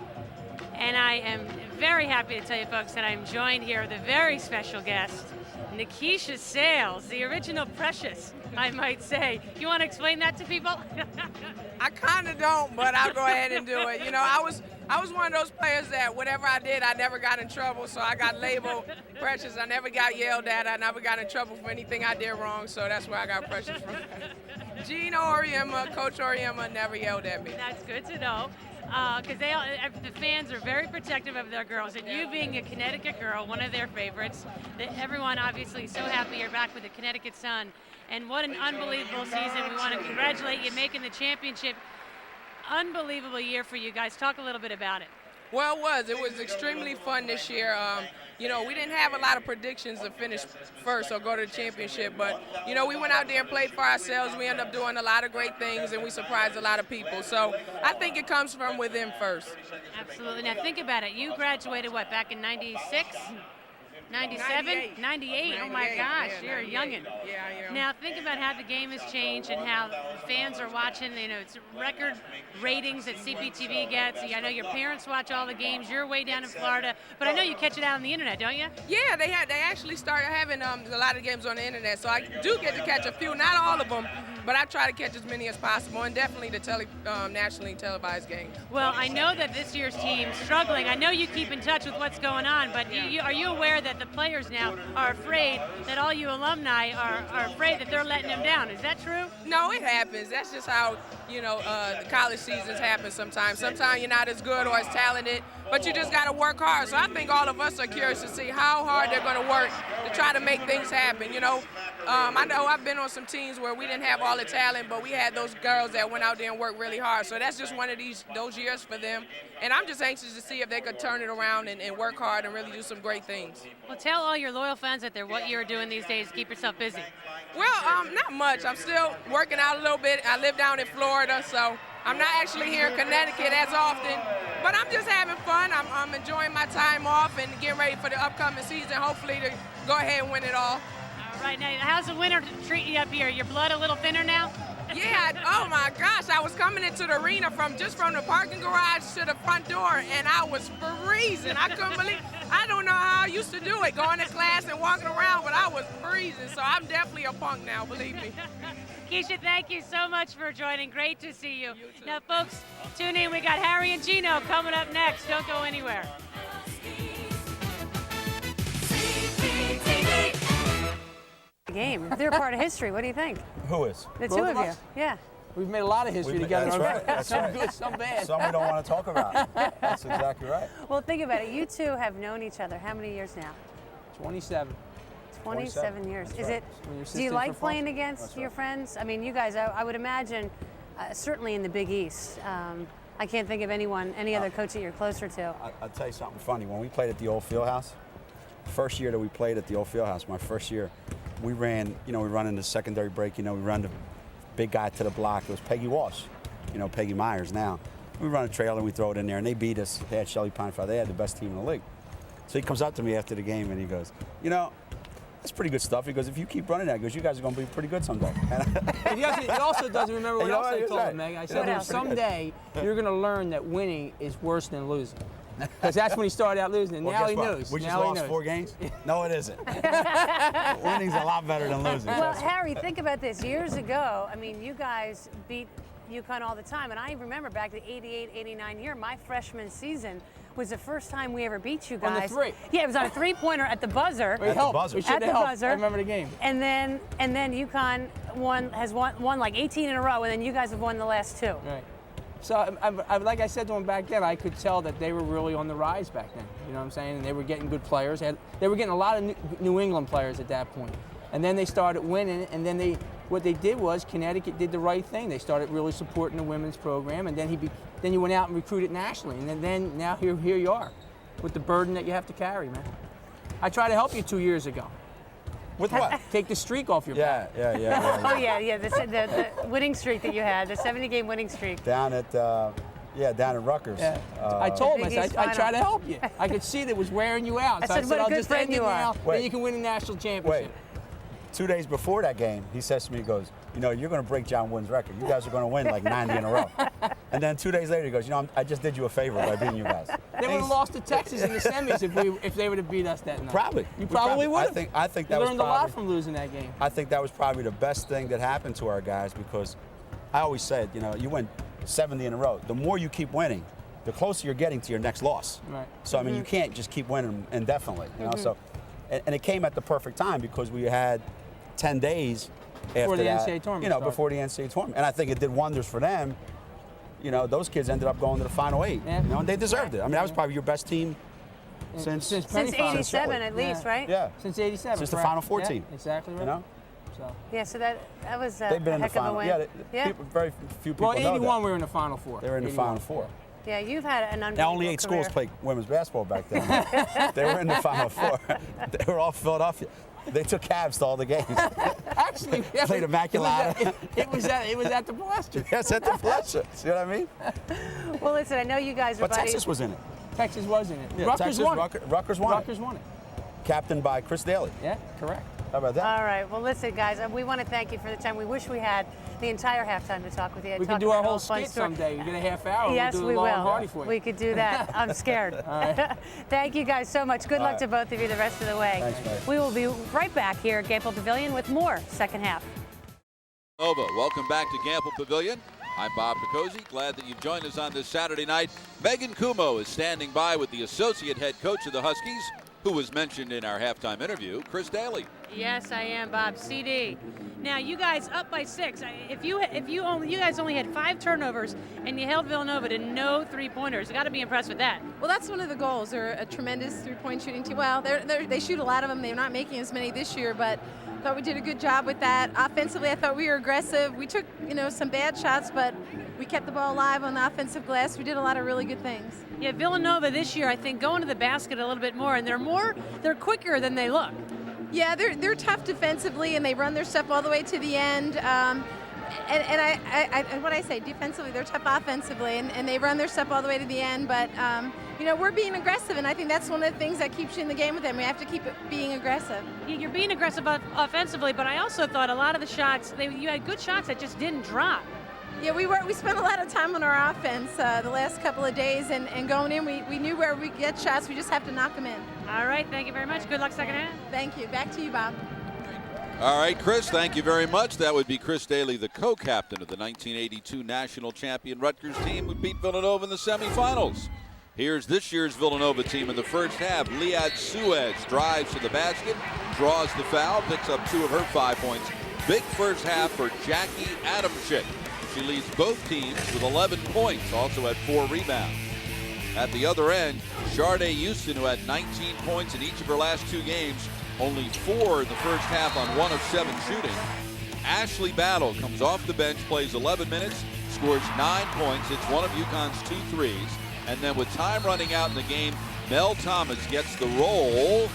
And I am very happy to tell you folks that I'm joined here with a very special guest, Nikisha Sales, the original Precious, I might say. You want to explain that to people? I kind of don't, but I'll go ahead and do it. You know, I was one of those players that whatever I did, I never got in trouble, so I got labeled Precious. I never got yelled at. I never got in trouble for anything I did wrong, so that's where I got Precious from. Gino Oriema, Coach Oriema, never yelled at me. That's good to know. Because the fans are very protective of their girls, and you being a Connecticut girl, one of their favorites, that everyone obviously is so happy you're back with the Connecticut Sun, and what an unbelievable season. We want to congratulate you making the championship. Unbelievable year for you guys. Talk a little bit about it. Well, it was extremely fun this year. You know, we didn't have a lot of predictions to finish first or go to the championship, but, you know, we went out there and played for ourselves. We ended up doing a lot of great things, and we surprised a lot of people. So I think it comes from within first. Absolutely. Now, think about it. You graduated, what, back in 96? 97? 98. Oh, my gosh. You're a youngin'. Yeah, I am. Now, think about how the game has changed and how fans are watching. You know, it's record ratings that CPTV gets. I know your parents watch all the games. You're way down in Florida. But I know you catch it out on the internet, don't you? Yeah, they actually started having a lot of games on the internet. So I do get to catch a few, not all of them. But I try to catch as many as possible, and definitely the nationally televised games. Well, I know that this year's team's struggling. I know you keep in touch with what's going on, but are you aware that the players now are afraid that all you alumni are afraid that they're letting them down? Is that true? No, it happens. That's just how, you know, the college seasons happen sometimes. Sometimes you're not as good or as talented, but you just got to work hard. So I think all of us are curious to see how hard they're going to work to try to make things happen, you know. I know I've been on some teams where we didn't have all the talent, but we had those girls that went out there and worked really hard. So that's just one of those years for them. And I'm just anxious to see if they could turn it around and work hard and really do some great things. Well, tell all your loyal fans out there what you're doing these days to keep yourself busy. Well, not much. I'm still working out a little bit. I live down in Florida, so I'm not actually here in Connecticut as often. But I'm just having fun. I'm enjoying my time off and getting ready for the upcoming season, hopefully to go ahead and win it all. Right now, how's the winter treating you up here? Your blood a little thinner now? Yeah, oh my gosh, I was coming into the arena from the parking garage to the front door, and I was freezing. I couldn't believe, I don't know how I used to do it, going to class and walking around, but I was freezing, so I'm definitely a punk now, believe me. Keisha, thank you so much for joining. Great to see you. Now, folks, tune in. We got Harry and Gino coming up next. Don't go anywhere. Game. They're part of history. What do you think? Who is? The Both two of of you. us? Yeah. We've made a lot of history together. That's right. Some good, some bad. Some we don't want to talk about. That's exactly right. Well, think about it. You two have known each other how many years now? 27. 27 years. That's Is right. it? When you're Do you 16 like for playing fun? against That's your right. friends? I mean, you guys. I would imagine, certainly in the Big East. I can't think of any other coach that you're closer to. I'll tell you something funny. When we played at the old field house, first year that we played at the old field house, my first year, we ran, we run in the secondary break, we run the big guy to the block. It was Peggy Walsh, Peggy Myers now. We run a trailer and we throw it in there, and they beat us. They had Shelly Pine Fire. They had the best team in the league. So he comes up to me after the game and he goes, that's pretty good stuff. He goes, if you keep running that, he goes, you guys are going to be pretty good someday. He also doesn't remember what else I told him, Meg. I said, else? someday you're going to learn that winning is worse than losing. Because that's when he started out losing, and Well, now guess he what? knows. We just Now he lost knows. 4 games? No, it isn't. Winning's a lot better than losing. Well, Harry, think about this. Years ago, I mean, you guys beat UConn all the time, and I remember back the 88-89 year, my freshman season was the first time we ever beat you guys. On the 3. Yeah, it was on a 3-pointer at the buzzer. We helped. buzzer. We should At have the helped. buzzer. I remember the game. And then UConn has won like 18 in a row, and then you guys have won the last 2. Right. So, like I said to him back then, I could tell that they were really on the rise back then. You know what I'm saying? And they were getting good players. They were getting a lot of New England players at that point. And then they started winning, and then what they did was Connecticut did the right thing. They started really supporting the women's program, and then you went out and recruited nationally. And then now here you are with the burden that you have to carry, man. I tried to help you 2 years ago. With what? Take the streak off your back. Yeah. Oh, yeah, the winning streak that you had, the 70-game winning streak. Down at Rutgers. Yeah. I told him, I Biggest said, I final. tried to help you. I could see that it was wearing you out. I So said, what a I'll good just friend end it you are. now, Wait. then you can win a national championship. Wait. 2 days before that game, he says to me, he goes, you know, you're going to break John Wooden's record. You guys are going to win like 90 in a row. And then 2 days later, he goes, you know, I just did you a favor by beating you guys. They would have lost to Texas in the semis if they would have beat us that night. Probably. You probably would have. I think that You was learned a probably, lot from losing that game. I think that was probably the best thing that happened to our guys because I always said, you know, you win 70 in a row. The more you keep winning, the closer you're getting to your next loss. Right. So, I mean, you can't just keep winning indefinitely, you know. So, and it came at the perfect time because we had 10 days after the that, NCAA tournament you know, started. before the NCAA tournament. And I think it did wonders for them. You know, those kids ended up going to the Final 8, Yeah. you know, and they deserved it. I mean, that was probably your best team since Penny Since Farthing. 87 at least, Yeah. right? yeah. Since 87. Since the correct. Final Four Yeah, team. Exactly right. You know? So. Yeah, so that was a They've been in the heck of a final. win. Yeah, very few people Well, know 81 that. we were in the Final Four. They were in the 81. Final Four. Yeah, you've had an unbelievable Now, only 8 schools career. played women's basketball back then. They were in the Final Four. They were all Philadelphia. They took cabs to all the games. Actually, yeah, Played Immaculata. It was at the Blaster. Yes, at the Fletcher. See what I mean? Well, listen, I know you guys are But Texas was in it. Texas was in it. Yeah, Rutgers Texas, won it. Rutgers won Rutgers won it. it. Captained by Chris Daly. Yeah, correct. How about that? All right. Well, listen, guys, we want to thank you for the time. We wish we had the entire halftime to talk with you. We Talk can do our about whole all the fun skit stories. someday. You get a half hour. Yes, we'll do we a long will. and hardy for you. We could do that. I'm scared. right. Thank you guys so much. Good luck right. to both of you the rest of the way. Thanks, Mike. We will be right back here at Gamble Pavilion with more second half. Nova, welcome back to Gamble Pavilion. I'm Bob Picozzi. Glad that you've joined us on this Saturday night. Megan Kumo is standing by with the associate head coach of the Huskies, who was mentioned in our halftime interview, Chris Daly. Yes, I am, Bob. CD. Now, you guys up by 6. You guys only had 5 turnovers, and you held Villanova to no 3-pointers. You got to be impressed with that. Well, that's one of the goals. They're a tremendous three-point shooting team. Well, they shoot a lot of them. They're not making as many this year, but I thought we did a good job with that. Offensively, I thought we were aggressive. We took, some bad shots, but we kept the ball alive on the offensive glass. We did a lot of really good things. Yeah, Villanova this year, I think, going to the basket a little bit more, and they're quicker than they look. Yeah, they're tough defensively, and they run their stuff all the way to the end. And what I say, defensively, they're tough offensively, and they run their stuff all the way to the end. But we're being aggressive, and I think that's one of the things that keeps you in the game with them. We have to keep being aggressive. You're being aggressive offensively, but I also thought a lot of the shots, you had good shots that just didn't drop. Yeah, we spent a lot of time on our offense the last couple of days, and going in, we knew where we get shots. We just have to knock them in. All right, thank you very much. Good luck second half. Thank you. Back to you, Bob. All right, Chris, thank you very much. That would be Chris Daly, the co-captain of the 1982 national champion Rutgers team who beat Villanova in the semifinals. Here's this year's Villanova team in the first half. Liad Suez drives to the basket, draws the foul, picks up 2 of her 5 points. Big first half for Jackie Adamczyk. She leads both teams with 11 points, also had 4 rebounds. At the other end, Sharday Houston, who had 19 points in each of her last 2 games, only 4 in the first half on 1 of 7 shooting. Ashley Battle comes off the bench, plays 11 minutes, scores 9 points, hits 1 of UConn's 2 threes, and then with time running out in the game, Mel Thomas gets the roll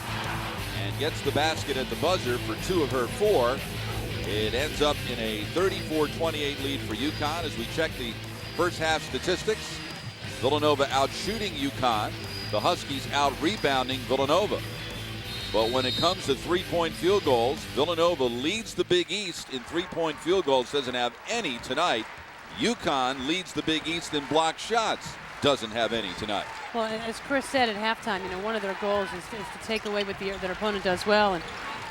and gets the basket at the buzzer for 2 of her 4. It ends up in a 34-28 lead for UConn as we check the first half statistics. Villanova out shooting UConn. The Huskies out rebounding Villanova. But when it comes to three-point field goals, Villanova leads the Big East in three-point field goals, doesn't have any tonight. UConn leads the Big East in blocked shots, doesn't have any tonight. Well, as Chris said at halftime, one of their goals is to take away what their opponent does well, and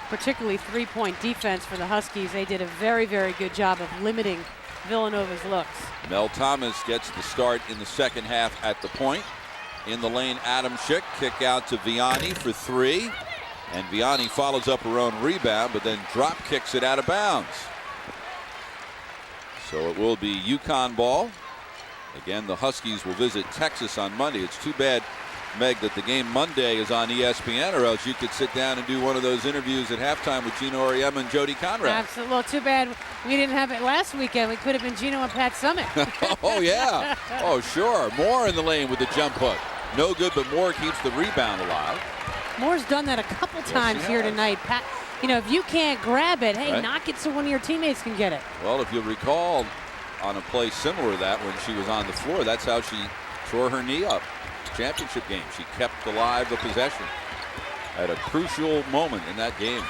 particularly three-point defense for the Huskies. They did a very, very good job of limiting Villanova's looks. Mel Thomas gets the start in the second half at the point. In the lane, Adam Schick, kick out to Vianney for three. And Vianney follows up her own rebound, but then drop kicks it out of bounds. So it will be UConn ball. Again, the Huskies will visit Texas on Monday. It's too bad, Meg, that the game Monday is on ESPN, or else you could sit down and do one of those interviews at halftime with Gino Auriemma and Jody Conrad. Absolutely. Well, too bad we didn't have it last weekend. We could have been Gino and Pat Summit. Oh, yeah. Oh, sure. Moore in the lane with the jump hook. No good, but Moore keeps the rebound alive. Moore's done that a couple times here tonight. Pat, if you can't grab it, hey, right. knock it so one of your teammates can get it. Well, if you'll recall, on a play similar to that when she was on the floor, that's how she tore her knee up. Championship game. She kept alive the possession at a crucial moment in that game.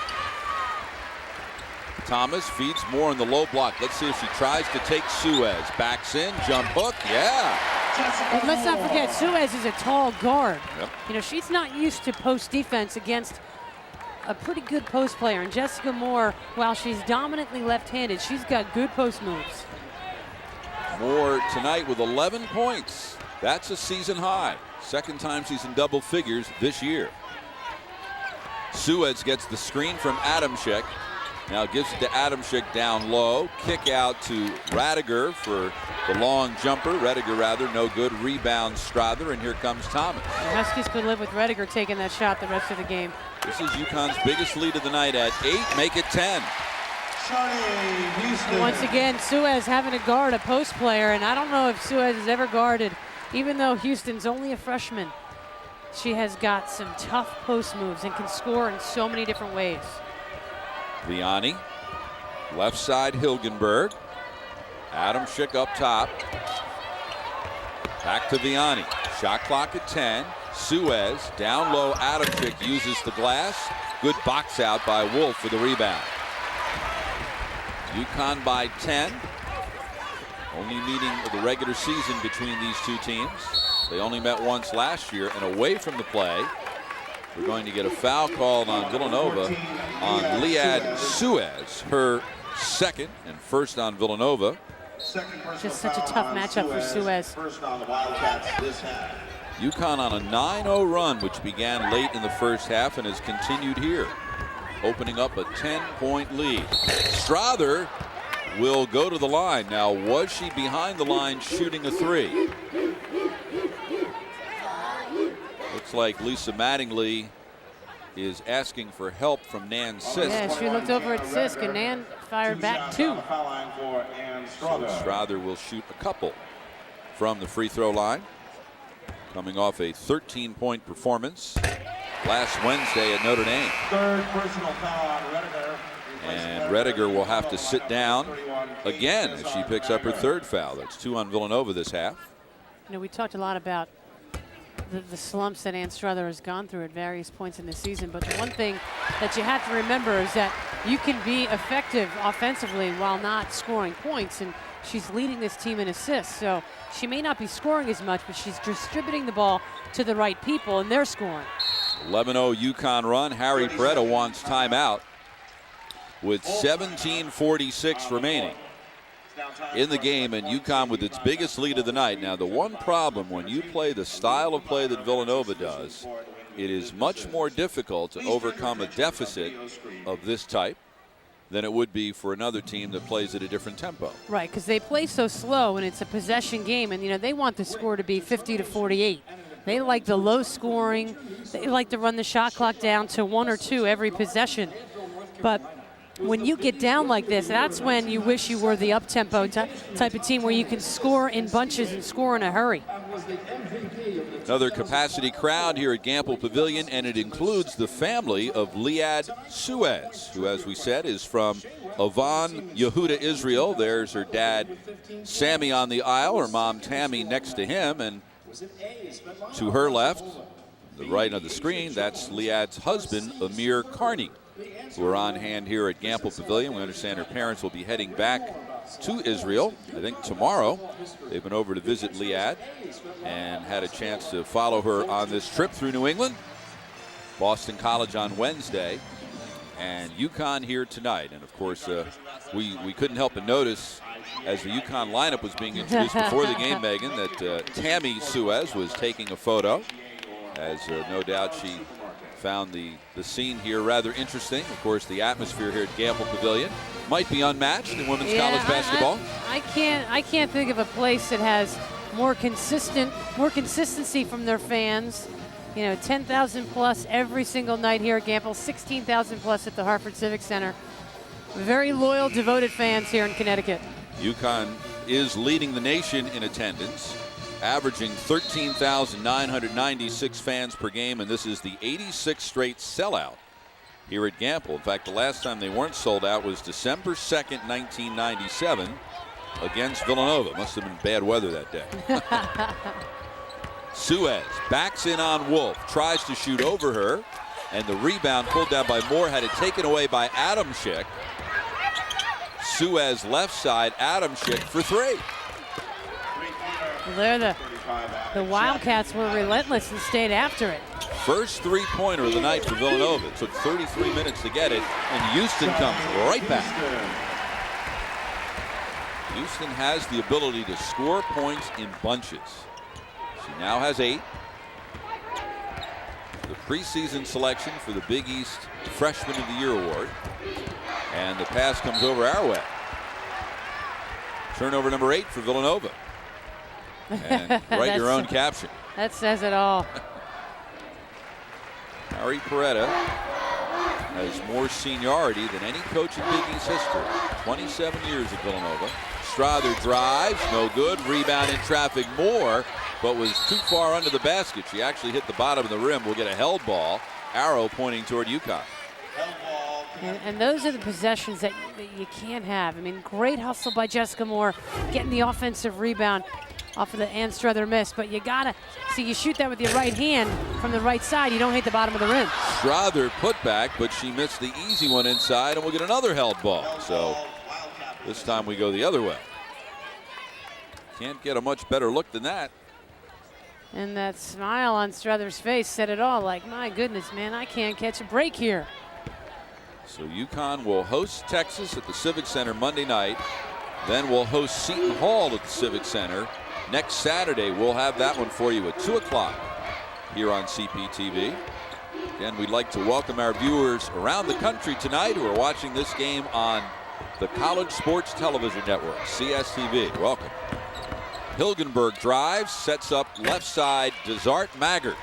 Thomas feeds Moore in the low block. Let's see if she tries to take Suez. Backs in, jump hook, yeah. And let's not forget, Suez is a tall guard. Yep. She's not used to post defense against a pretty good post player. And Jessica Moore, while she's dominantly left-handed, she's got good post moves. Moore tonight with 11 points. That's a season high. Second time she's in double figures this year. Suez gets the screen from Adamczyk. Now gives it to Adamczyk down low. Kick out to Radiger for the long jumper. Rediger rather, no good. Rebound Strother, and here comes Thomas. The Huskies could live with Rediger taking that shot the rest of the game. This is UConn's biggest lead of the night at 8. Make it 10. Once again, Suez having to guard a post player, and I don't know if Suez has ever guarded, even though Houston's only a freshman. She has got some tough post moves and can score in so many different ways. Vianney, left side Hilgenberg. Adamczyk up top. Back to Vianney. Shot clock at 10. Suez down low. Adamczyk uses the glass. Good box out by Wolf for the rebound. UConn by 10. Only meeting of the regular season between these two teams. They only met once last year, and away from the play, we're going to get a foul called on Villanova on Liad Suez, her second and first on Villanova. Just such a tough matchup for Suez. UConn on a 9-0 run, which began late in the first half and has continued here, opening up a 10-point lead. Strother will go to the line. Now, was she behind the line shooting a three? Looks like Lisa Mattingly is asking for help from Nan Sisk. Yeah, she looked over at Sisk, and Nan fired back two. So Strother will shoot a couple from the free throw line, coming off a 13-point performance last Wednesday at Notre Dame. Third personal foul on Rediger. And Rediger will have to sit down again as she picks up her third foul. That's 2 on Villanova this half. We talked a lot about the slumps that Ann Strother has gone through at various points in the season, but the one thing that you have to remember is that you can be effective offensively while not scoring points, and she's leading this team in assists, so she may not be scoring as much, but she's distributing the ball to the right people, and they're scoring. 11-0 UConn run. Harry Peretta wants timeout with 17:46 remaining in the game, and UConn with its biggest lead of the night. Now, the one problem when you play the style of play that Villanova does, it is much more difficult to overcome a deficit of this type than it would be for another team that plays at a different tempo. Right, because they play so slow, and it's a possession game, and they want the score to be 50-48. They like the low scoring. They like to run the shot clock down to 1 or 2 every possession. But when you get down like this, that's when you wish you were the up-tempo type of team where you can score in bunches and score in a hurry. Another capacity crowd here at Gamble Pavilion, and it includes the family of Liad Suez, who, as we said, is from Avan, Yehuda, Israel. There's her dad, Sammy, on the aisle, her mom, Tammy, next to him, and to her left, the right of the screen, that's Liad's husband, Amir Carney, who are on hand here at Gamble Pavilion. We understand her parents will be heading back to Israel, I think tomorrow. They've been over to visit Liad and had a chance to follow her on this trip through New England. Boston College on Wednesday, and UConn here tonight. And of course, we couldn't help but notice as the UConn lineup was being introduced before the game, Megan, that Tammy Suez was taking a photo, as no doubt she found the scene here rather interesting. Of course, the atmosphere here at Gamble Pavilion might be unmatched in women's college basketball. I can't think of a place that has more consistency from their fans. You know, 10,000 plus every single night here at Gamble, 16,000 plus at the Hartford Civic Center. Very loyal, devoted fans here in Connecticut. UConn is leading the nation in attendance, averaging 13,996 fans per game, and this is the 86th straight sellout here at Gamble. In fact, the last time they weren't sold out was December 2nd, 1997 against Villanova. Must have been bad weather that day. Suez backs in on Wolf, tries to shoot over her, and the rebound pulled down by Moore, had it taken away by Adamczyk. Suez left side, Adamczyk for three. There the Wildcats were relentless and stayed after it. First three-pointer of the night for Villanova. It took 33 minutes to get it, and Houston comes right back. Houston has the ability to score points in bunches. She now has 8. The preseason selection for the Big East Freshman of the Year award. And the pass comes over our way. Turnover number 8 for Villanova. And write your own caption. That says it all. Harry Peretta has more seniority than any coach in Big East history. 27 years at Villanova. Strother drives, no good. Rebound in traffic, Moore, but was too far under the basket. She actually hit the bottom of the rim. We'll get a held ball. Arrow pointing toward UConn. And those are the possessions that you can't have. I mean, great hustle by Jessica Moore, getting the offensive rebound off of the Ann Strother miss, but you gotta, see, you shoot that with your right hand from the right side, you don't hit the bottom of the rim. Strother put back, but she missed the easy one inside, and we'll get another held ball. So this time we go the other way. Can't get a much better look than that. And that smile on Strother's face said it all, like, my goodness, man, I can't catch a break here. So UConn will host Texas at the Civic Center Monday night. Then we'll host Seton Hall at the Civic Center. Next Saturday, we'll have that one for you at 2 o'clock here on CPTV. Again, we'd like to welcome our viewers around the country tonight who are watching this game on the College Sports Television Network, CSTV. Welcome. Hilgenberg drives, sets up left side, Desart Maggard.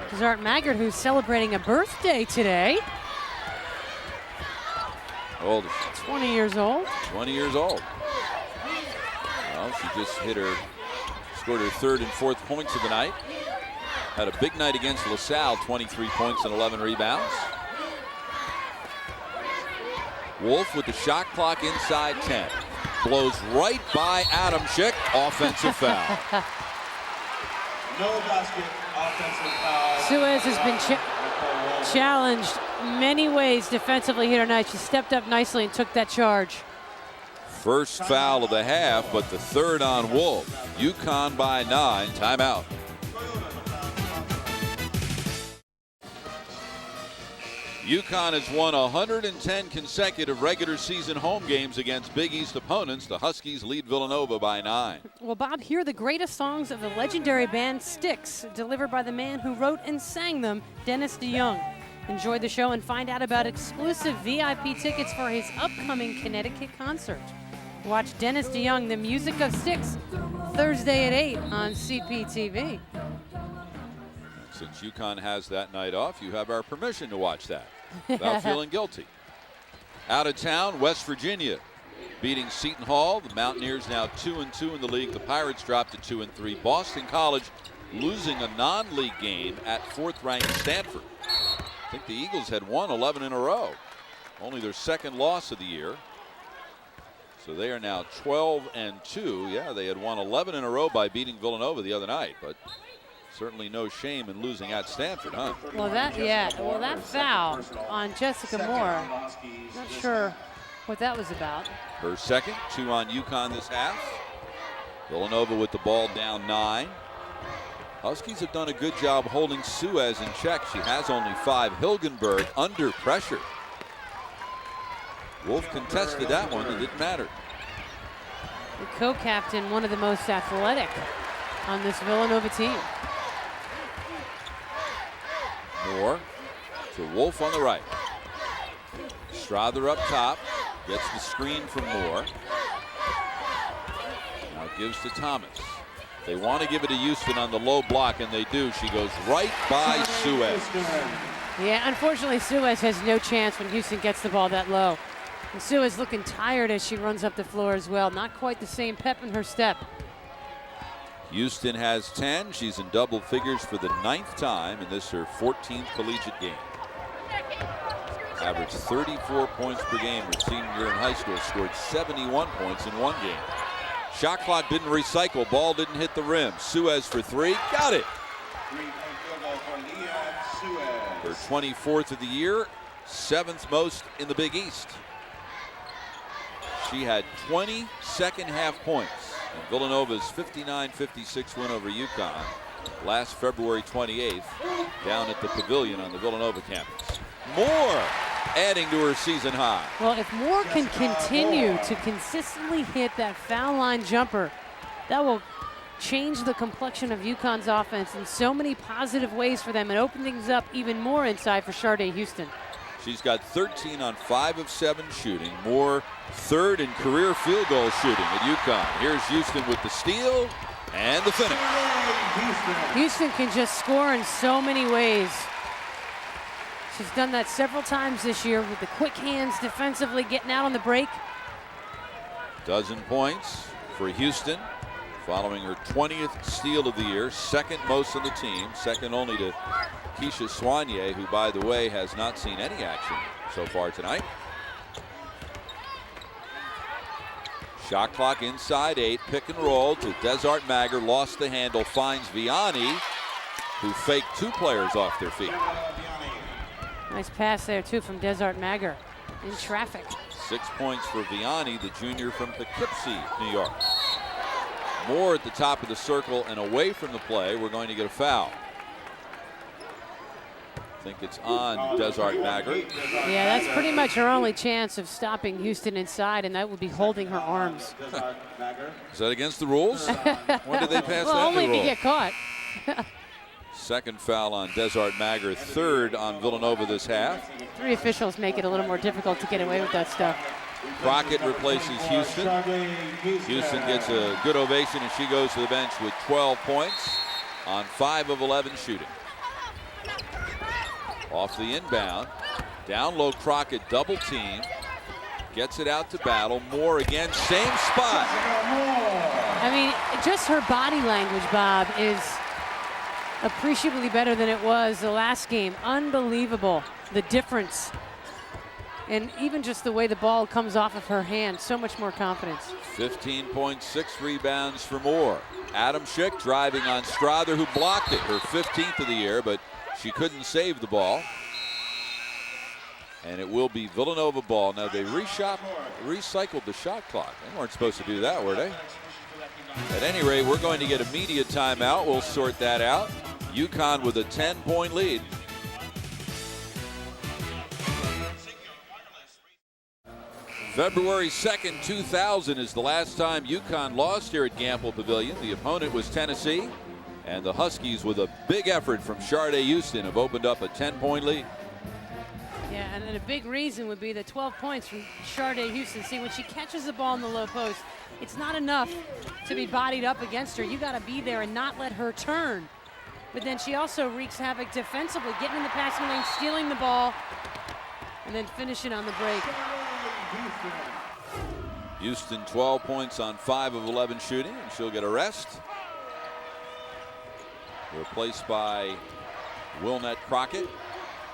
Desart Maggard, who's celebrating a birthday today. How old is she? 20 years old. 20 years old. Well, she just scored her 3rd and 4th points of the night. Had a big night against LaSalle, 23 points and 11 rebounds. Wolf with the shot clock inside 10. Blows right by Adamczyk. Offensive foul. No basket, offensive foul. Suez has been challenged many ways defensively here tonight. She stepped up nicely and took that charge. First foul of the half, but the 3rd on Wolf. UConn by 9. Timeout. UConn has won 110 consecutive regular season home games against Big East opponents. The Huskies lead Villanova by 9. Well, Bob, hear the greatest songs of the legendary band Styx, delivered by the man who wrote and sang them, Dennis DeYoung. Enjoy the show and find out about exclusive VIP tickets for his upcoming Connecticut concert. Watch Dennis DeYoung, The Music of Styx, Thursday at 8 on CPTV. Since UConn has that night off, you have our permission to watch that without feeling guilty. Out of town, West Virginia beating Seton Hall. The Mountaineers now 2-2 in the league. The Pirates dropped to 2-3. Boston College losing a non-league game at 4th-ranked Stanford. I think the Eagles had won 11 in a row. Only their 2nd loss of the year. So they are now 12-2. Yeah, they had won 11 in a row by beating Villanova the other night, but Certainly no shame in losing at Stanford, huh? Well, that foul on Jessica Moore, not sure what that was about. Her second, 2 on UConn this half. Villanova with the ball down 9. Huskies have done a good job holding Suez in check. She has only 5. Hilgenberg under pressure. Wolf contested that one. It didn't matter. The co-captain, one of the most athletic on this Villanova team. Moore to Wolf on the right. Strother up top. Gets the screen from Moore. Now gives to Thomas. They want to give it to Houston on the low block, and they do. She goes right by Suez. Yeah, unfortunately, Suez has no chance when Houston gets the ball that low. And Suez looking tired as she runs up the floor as well. Not quite the same pep in her step. Houston has 10. She's in double figures for the 9th time, and this is her 14th collegiate game. Averaged 34 points per game her senior year in high school. Scored 71 points in 1 game. Shot clock didn't recycle. Ball didn't hit the rim. Suez for 3. Got it. Her 24th of the year. 7th most in the Big East. She had 20 second half points in Villanova's 59-56 win over UConn last February 28th down at the Pavilion on the Villanova campus. Moore adding to her season high. Well, if Moore can continue to consistently hit that foul line jumper, that will change the complexion of UConn's offense in so many positive ways for them and open things up even more inside for Sharday Houston. She's got 13 on 5 of 7 shooting. Moore 3rd in career field goal shooting at UConn. Here's Houston with the steal and the finish. Houston can just score in so many ways. She's done that several times this year with the quick hands defensively, getting out on the break. Dozen points for Houston, following her 20th steal of the year, 2nd most on the team, second only to Keisha Soigné, who, by the way, has not seen any action so far tonight. Shot clock inside 8, pick and roll to Desart Mager, lost the handle, finds Vianney, who faked 2 players off their feet. Nice pass there, too, from Desart Mager in traffic. 6 points for Vianney, the junior from Poughkeepsie, New York. Moore at the top of the circle and away from the play. We're going to get a foul. I think it's on Desart Mager. Yeah, that's pretty much her only chance of stopping Houston inside, and that would be holding her arms. Is that against the rules? When did they pass well, that only new if rule? you get caught. Second foul on Desart Mager, 3rd on Villanova this half. 3 officials make it a little more difficult to get away with that stuff. Crockett replaces Houston. Houston gets a good ovation, and she goes to the bench with 12 points on 5 of 11 shooting. Off the inbound, down low, Crockett double team, gets it out to Battle. Moore again, same spot. I mean, just her body language, Bob, is appreciably better than it was the last game. Unbelievable, the difference. And even just the way the ball comes off of her hand, so much more confidence. 15.6 rebounds for Moore. Adam Schick driving on Strother, who blocked it, her 15th of the year, but she couldn't save the ball. And it will be Villanova ball. Now they recycled the shot clock. They weren't supposed to do that, were they? At any rate, we're going to get a media timeout. We'll sort that out. UConn with a 10-point lead. February 2nd, 2000 is the last time UConn lost here at Gamble Pavilion. The opponent was Tennessee, and the Huskies, with a big effort from Sharday Houston, have opened up a 10-point lead. Yeah, and then a big reason would be the 12 points from Sharday Houston. See, when she catches the ball in the low post, it's not enough to be bodied up against her. You got to be there and not let her turn. But then she also wreaks havoc defensively, getting in the passing lane, stealing the ball, and then finishing on the break. Houston 12 points on 5 of 11 shooting, and she'll get a rest. Replaced by Wilnette Crockett.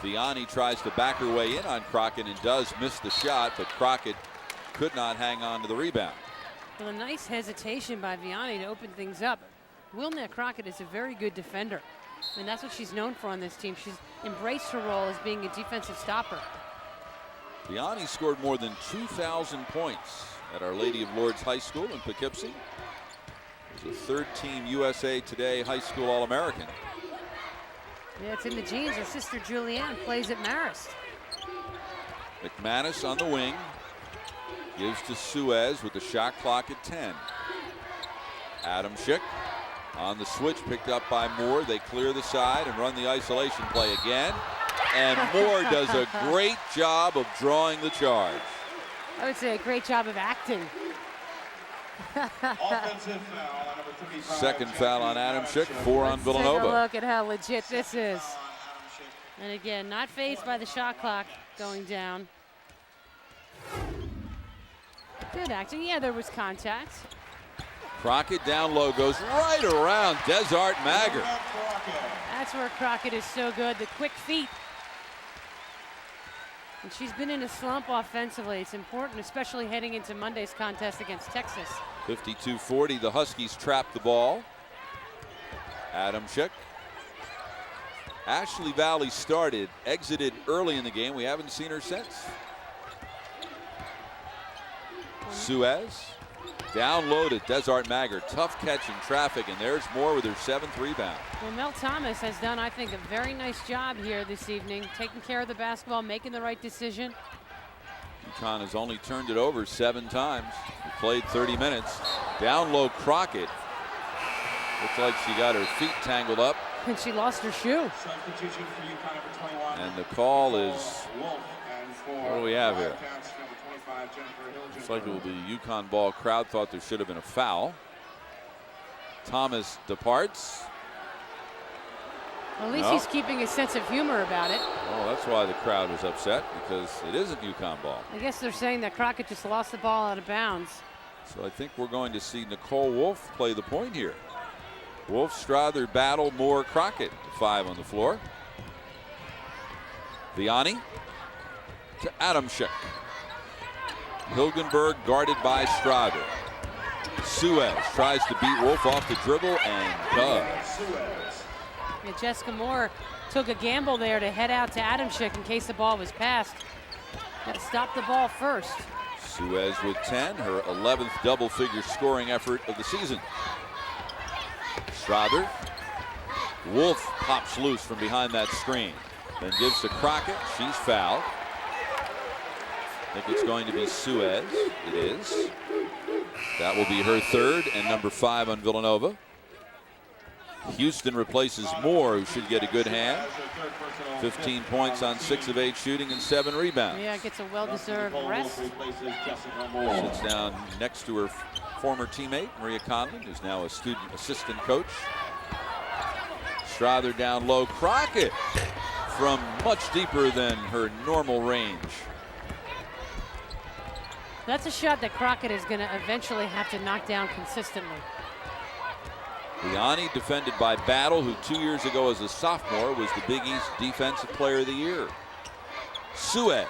Vianney tries to back her way in on Crockett and does miss the shot, but Crockett could not hang on to the rebound. Well, a nice hesitation by Vianney to open things up. Wilnett Crockett is a very good defender, and that's what she's known for on this team. She's embraced her role as being a defensive stopper. Vianney scored more than 2,000 points at Our Lady of Lourdes High School in Poughkeepsie. She's a third-team USA Today High School All-American. Yeah, it's in the genes. Her sister Julianne plays at Marist. McManus on the wing. Gives to Suez with the shot clock at 10. Adamczyk on the switch, picked up by Moore. They clear the side and run the isolation play again. And Moore does a great job of drawing the charge. I would say a great job of acting. Offensive foul on number 35. Second foul on Adamczyk, 4 on Villanova. Take a look at how legit this is. And again, not fazed by the shot clock going down. Good acting. Yeah, there was contact. Crockett down low, goes right around Desart Maggard. That's where Crockett is so good, the quick feet. And she's been in a slump offensively. It's important, especially heading into Monday's contest against Texas. 52-40, the Huskies trap the ball. Adamczyk. Ashley Valley exited early in the game. We haven't seen her since. Suez. Down low to Desart Maggard. Tough catch in traffic, and there's Moore with her 7th rebound. Well, Mel Thomas has done, I think, a very nice job here this evening, taking care of the basketball, making the right decision. UConn has only turned it over 7 times. We played 30 minutes. Down low, Crockett. Looks like she got her feet tangled up. And she lost her shoe. Substitution for UConn number 21. And the call is, Wolf, and for what do we have here? Wildcats, number 25, Jennifer Hill. Looks like it will be UConn ball. Crowd thought there should have been a foul. Thomas departs. At least No. he's keeping a sense of humor about it. Oh, that's why the crowd was upset, because it isn't UConn ball. I guess they're saying that Crockett just lost the ball out of bounds. So I think we're going to see Nicole Wolf play the point here. Wolf, Strother, Battle, Moore, Crockett. 5 on the floor. Vianney to Adamczyk. Hilgenberg guarded by Strother. Suez tries to beat Wolf off the dribble and does. Yeah, Jessica Moore took a gamble there to head out to Adamczyk in case the ball was passed. Got to stop the ball first. Suez with 10, her 11th double-figure scoring effort of the season. Strother. Wolf pops loose from behind that screen. Then gives to Crockett. She's fouled. I think it's going to be Suez. It is. That will be her 3rd and number 5 on Villanova. Houston replaces Moore, who should get a good hand. 15 points on 6 of 8 shooting and 7 rebounds. Yeah, gets a well-deserved rest. Sits down next to her former teammate, Maria Conlon, who's now a student assistant coach. Strother down low. Crockett from much deeper than her normal range. That's a shot that Crockett is going to eventually have to knock down consistently. Vianney defended by Battle, who 2 years ago as a sophomore was the Big East Defensive Player of the Year. Suez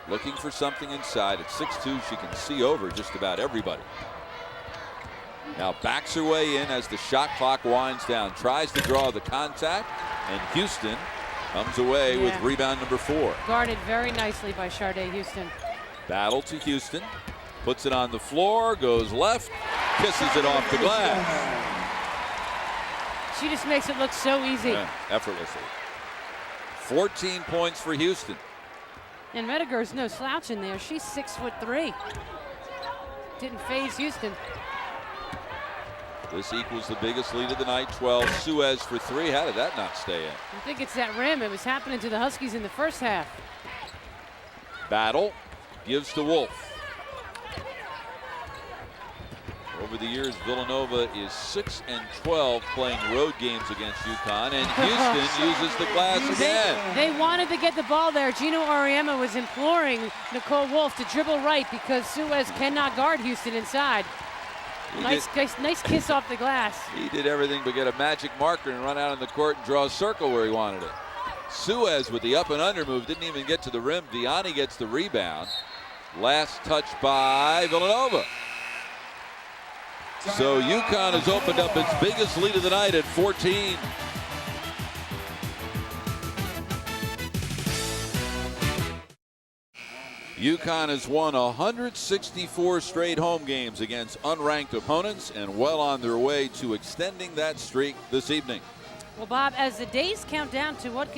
looking for something inside. At 6'2", she can see over just about everybody. Now backs her way in as the shot clock winds down. Tries to draw the contact, and Houston comes away with rebound number 4. Guarded very nicely by Sharday Houston. Battle to Houston. Puts it on the floor, goes left, kisses it off the glass. She just makes it look so easy. Yeah, effortlessly. 14 points for Houston. And Rediger's no slouch in there. She's 6'3". Didn't faze Houston. This equals the biggest lead of the night, 12. Suez for 3. How did that not stay in? I think it's that rim. It was happening to the Huskies in the first half. Battle gives to Wolf. Over the years, Villanova is 6-12 playing road games against UConn, and Houston uses the glass again. They wanted to get the ball there. Gino Auriemma was imploring Nicole Wolf to dribble right because Suez cannot guard Houston inside. Nice kiss off the glass. He did everything but get a magic marker and run out on the court and draw a circle where he wanted it. Suez with the up and under move, didn't even get to the rim. Vianney gets the rebound. Last touch by Villanova. So UConn has opened up its biggest lead of the night at 14. UConn has won 164 straight home games against unranked opponents and well on their way to extending that streak this evening. Well, Bob, as the days count down to what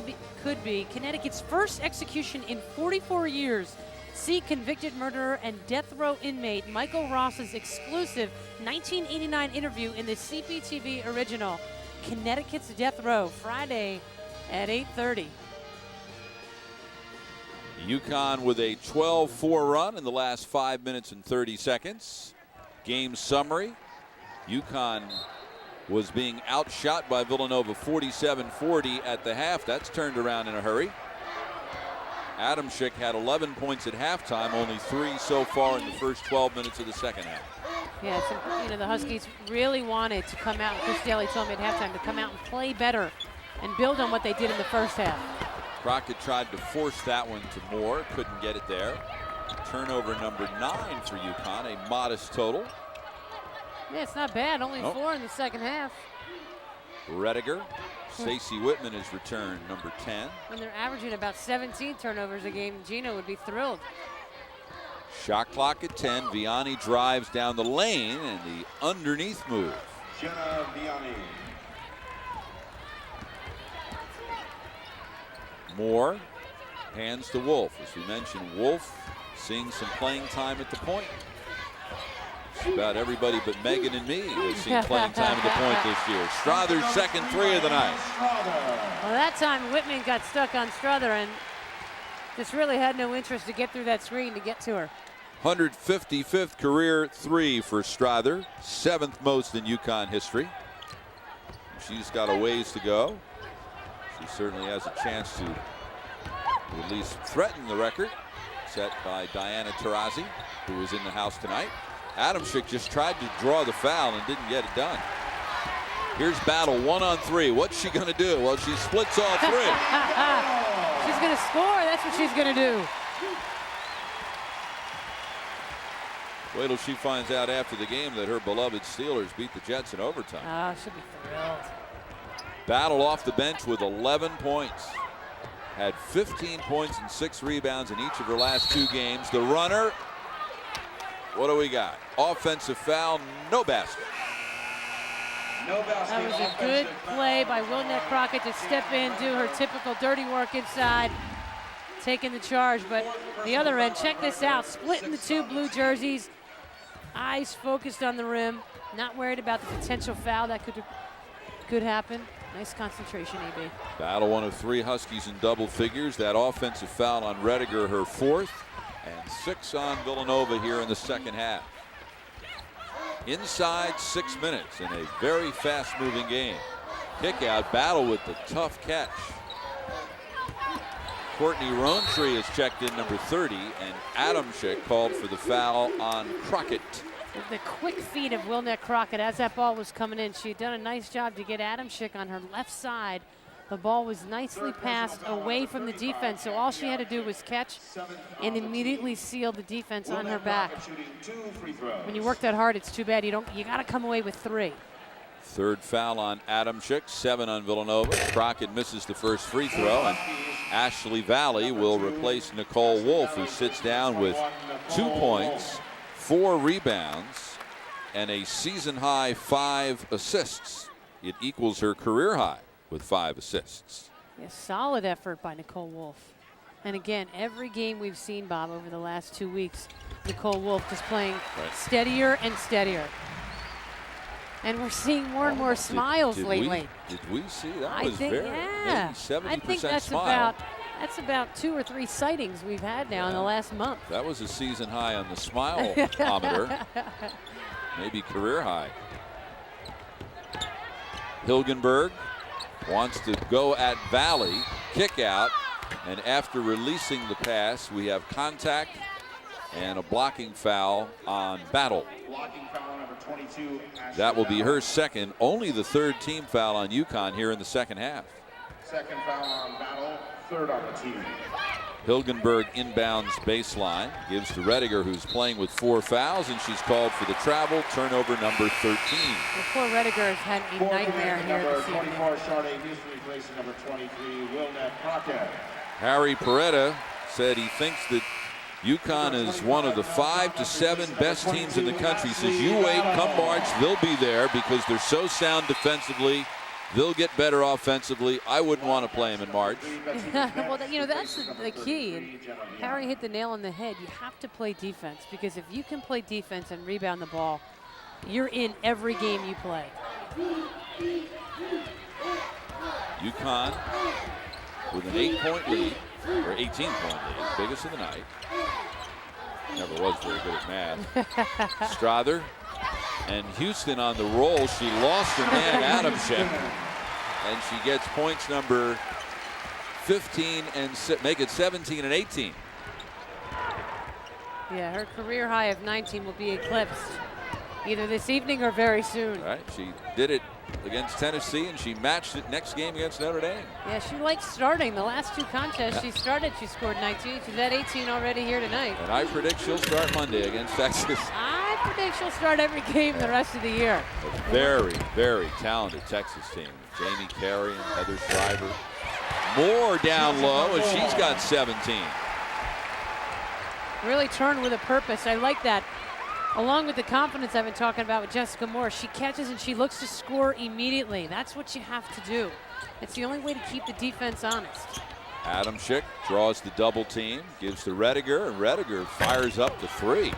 could be Connecticut's first execution in 44 years, see convicted murderer and death row inmate Michael Ross's exclusive 1989 interview in the CPTV original, Connecticut's Death Row, Friday at 8:30. UConn with a 12-4 run in the last 5 minutes and 30 seconds. Game summary: UConn was being outshot by Villanova 47-40 at the half. That's turned around in a hurry. Adamczyk had 11 points at halftime, only 3 so far in the first 12 minutes of the second half. Yeah, so, the Huskies really wanted to come out, Chris Daly told me at halftime, to come out and play better and build on what they did in the first half. Crockett tried to force that one to Moore, couldn't get it there. Turnover number 9 for UConn, a modest total. Yeah, it's not bad, only 4 in the second half. Rediger, Stacey Whitman has returned, number 10. When they're averaging about 17 turnovers a game, Gino would be thrilled. Shot clock at 10. Vianney drives down the lane and the underneath move. Jenna Vianney. Moore hands to Wolf. As we mentioned, Wolf seeing some playing time at the point. Just about everybody but Megan and me has seen playing time at the point this year. Strother's second 3 of the night. Well, that time Whitman got stuck on Strother and just really had no interest to get through that screen to get to her. 155th career 3 for Strother, 7th most in UConn history. She's got a ways to go. She certainly has a chance to at least threaten the record set by Diana Taurasi, who is in the house tonight. Adamczyk just tried to draw the foul and didn't get it done. Here's Battle 1-on-3. What's she going to do? Well, she splits all 3. She's going to score. That's what she's going to do. Wait till she finds out after the game that her beloved Steelers beat the Jets in overtime. Oh, she'll be thrilled. Battle off the bench with 11 points. Had 15 points and 6 rebounds in each of her last 2 games. The runner, what do we got? Offensive foul, no basket. No basket. That was a good play by Wilnette Crockett to step in, do her typical dirty work inside, taking the charge. But the other end, check this out, splitting the 2 blue jerseys, eyes focused on the rim, not worried about the potential foul that could happen. Nice concentration, AB. Battle 1 of 3 Huskies in double figures. That offensive foul on Rediger, her 4th, and 6 on Villanova here in the second half. Inside 6 minutes in a very fast-moving game. Kick out, Battle with the tough catch. Courtney Rowntree has checked in, number 30, and Adamczyk called for the foul on Crockett. The quick feet of Wilnette Crockett as that ball was coming in. She had done a nice job to get Adamczyk on her left side. The ball was nicely passed away from the defense, so all she had to do was catch and immediately seal the defense on her back. When you work that hard, it's too bad. You got to come away with 3. 3rd foul on Adamczyk, 7 on Villanova. Crockett misses the first free throw, and Ashley Valley will replace Nicole Wolf, who sits down with 2 points, 4 rebounds, and a season-high 5 assists. It equals her career high with 5 assists. Yeah, solid effort by Nicole Wolf. And again, every game we've seen, Bob, over the last 2 weeks, Nicole Wolf just playing steadier and steadier. And we're seeing more and more smiles lately. Did we see that? I Was think, very, yeah. maybe 70% I think that's smile. about 2 or 3 sightings we've had now in the last month. That was a season high on the smile-ometer. Maybe career high. Hilgenberg wants to go at Valley, kick out, and after releasing the pass, we have contact and a blocking foul on Battle. Blocking foul number 22. That will be her 2nd, only the 3rd team foul on UConn here in the second half. 2nd foul on Battle, 3rd on the team. Hilgenberg inbounds baseline, gives to Rediger, who's playing with 4 fouls, and she's called for the travel, turnover number 13. Well, poor Rediger has had a nightmare here this evening. 24, Charlotte Houston replacing number 23, Wilnett Crockett. Harry Peretta said he thinks that UConn is one of the 5 to 7 best teams in the country. He says, you wait, come March, they'll be there because they're so sound defensively. They'll get better offensively. I wouldn't want to play him in March. Well, you know, that's the key. And Harry hit the nail on the head. You have to play defense because if you can play defense and rebound the ball, you're in every game you play. UConn with an 8-point lead, or 18-point lead, biggest of the night. Never was very good at math. Strother. And Houston on the roll. She lost her man, Adamczyk. And she gets points number 15 and make it 17 and 18. Yeah, her career high of 19 will be eclipsed either this evening or very soon. Right, she did it against Tennessee, and she matched it next game against Notre Dame. Yeah, she likes starting. The last 2 contests she started, she scored 19. She's at 18 already here tonight. And I predict she'll start Monday against Texas. I predict she'll start every game the rest of the year. A very, very talented Texas team. Jamie Carey and Heather Shriver. Moore down low, and she's got 17. Really turned with a purpose. I like that. Along with the confidence I've been talking about with Jessica Moore, she catches and she looks to score immediately. That's what you have to do. It's the only way to keep the defense honest. Adamczyk draws the double team, gives to Rediger, and Rediger fires up to 3.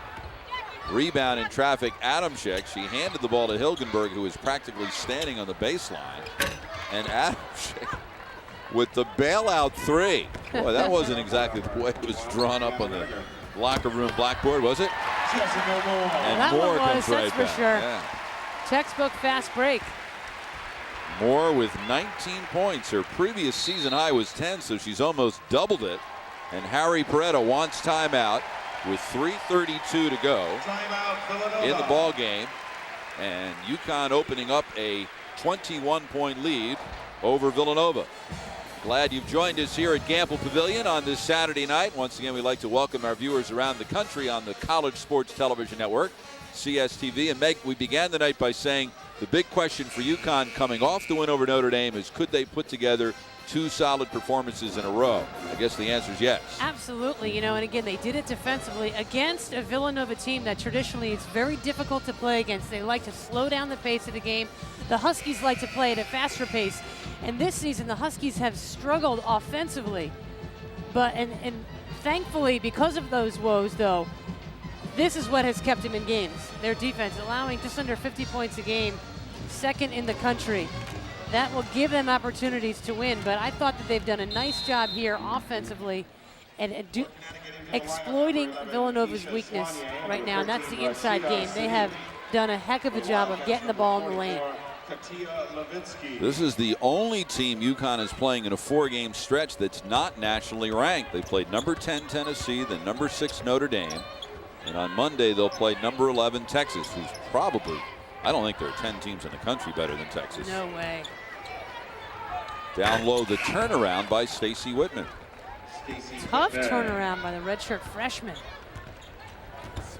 Rebound in traffic, Adamczyk. She handed the ball to Hilgenberg, who was practically standing on the baseline. And Adamczyk with the bailout 3. Boy, that wasn't exactly the way it was drawn up on the locker room blackboard, was it? And that Moore one was, comes right that's for back. sure. Yeah. Textbook fast break. Moore with 19 points. Her previous season high was 10, so she's almost doubled it. And Harry Peretta wants timeout with 3:32 to go in the ball game. And UConn opening up a 21-point lead over Villanova. Glad you've joined us here at Gamble Pavilion on this Saturday night. Once again, we'd like to welcome our viewers around the country on the College Sports Television Network, CSTV. And Meg, we began the night by saying the big question for UConn coming off the win over Notre Dame is, could they put together 2 solid performances in a row? I guess the answer is yes. Absolutely. You know, and again, they did it defensively against a Villanova team that traditionally is very difficult to play against. They like to slow down the pace of the game. The Huskies like to play at a faster pace. And this season, the Huskies have struggled offensively. But, and thankfully, because of those woes, though, this is what has kept them in games. Their defense, allowing just under 50 points a game, second in the country. That will give them opportunities to win. But I thought that they've done a nice job here offensively and exploiting Villanova's weakness right now, and that's the inside game. They have done a heck of a job of getting the ball in the lane. This is the only team UConn is playing in a 4-game stretch that's not nationally ranked. They played number 10 Tennessee, then number 6 Notre Dame, and on Monday they'll play number 11 Texas, who's probably, I don't think there are 10 teams in the country better than Texas. No way. Down low, the turnaround by Stacey Whitman. Tough turnaround by the redshirt freshman.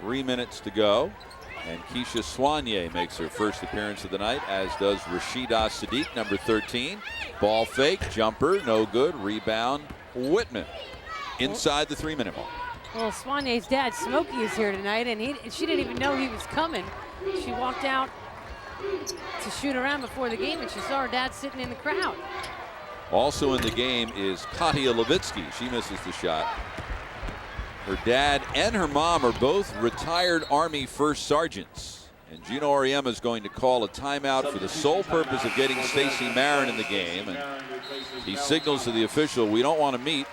3 minutes to go. And Keisha Soigné makes her first appearance of the night, as does Rashida Sadiq, number 13. Ball fake, jumper, no good. Rebound, Whitman inside the 3-minute mark. Well, Soigné's dad, Smokey, is here tonight, and she didn't even know he was coming. She walked out to shoot around before the game, and she saw her dad sitting in the crowd. Also in the game is Katia Levitsky. She misses the shot. Her dad and her mom are both retired Army first sergeants. And Gino Auriemma is going to call a timeout for the sole purpose of getting Stacey Marin in the game. And he signals to the official, we don't want to meet.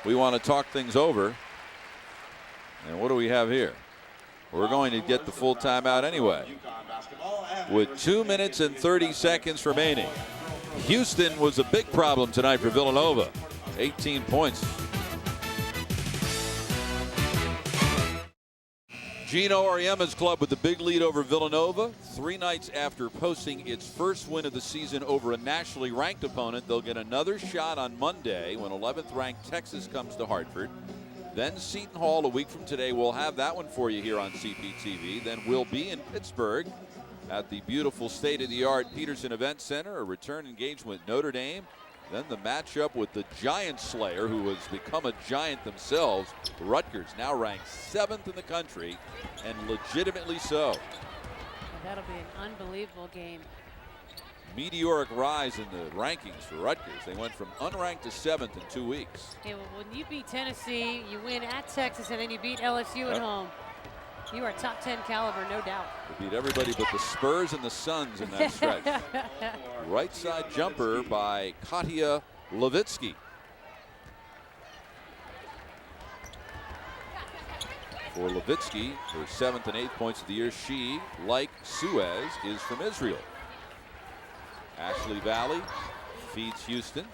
We want to talk things over. And what do we have here? We're going to get the full timeout anyway. With 2 minutes and 30 seconds remaining. Houston was a big problem tonight for Villanova. 18 points. Gino Auriemma's club with the big lead over Villanova. 3 nights after posting its first win of the season over a nationally ranked opponent, they'll get another shot on Monday when 11th ranked Texas comes to Hartford. Then Seton Hall a week from today. We'll have that one for you here on CPTV. Then we'll be in Pittsburgh at the beautiful state-of-the-art Peterson Event Center, a return engagement with Notre Dame. Then the matchup with the Giant Slayer, who has become a giant themselves. Rutgers, now ranked 7th in the country, and legitimately so. That'll be an unbelievable game. Meteoric rise in the rankings for Rutgers. They went from unranked to 7th in 2 weeks. Okay, well, when you beat Tennessee, you win at Texas, and then you beat LSU at home. You are top 10 caliber, no doubt. They beat everybody but the Spurs and the Suns in that stretch. Right side jumper by Katya Levitsky. For Levitsky, her 7th and 8th points of the year. She, like Suez, is from Israel. Ashley Valley feeds Houston.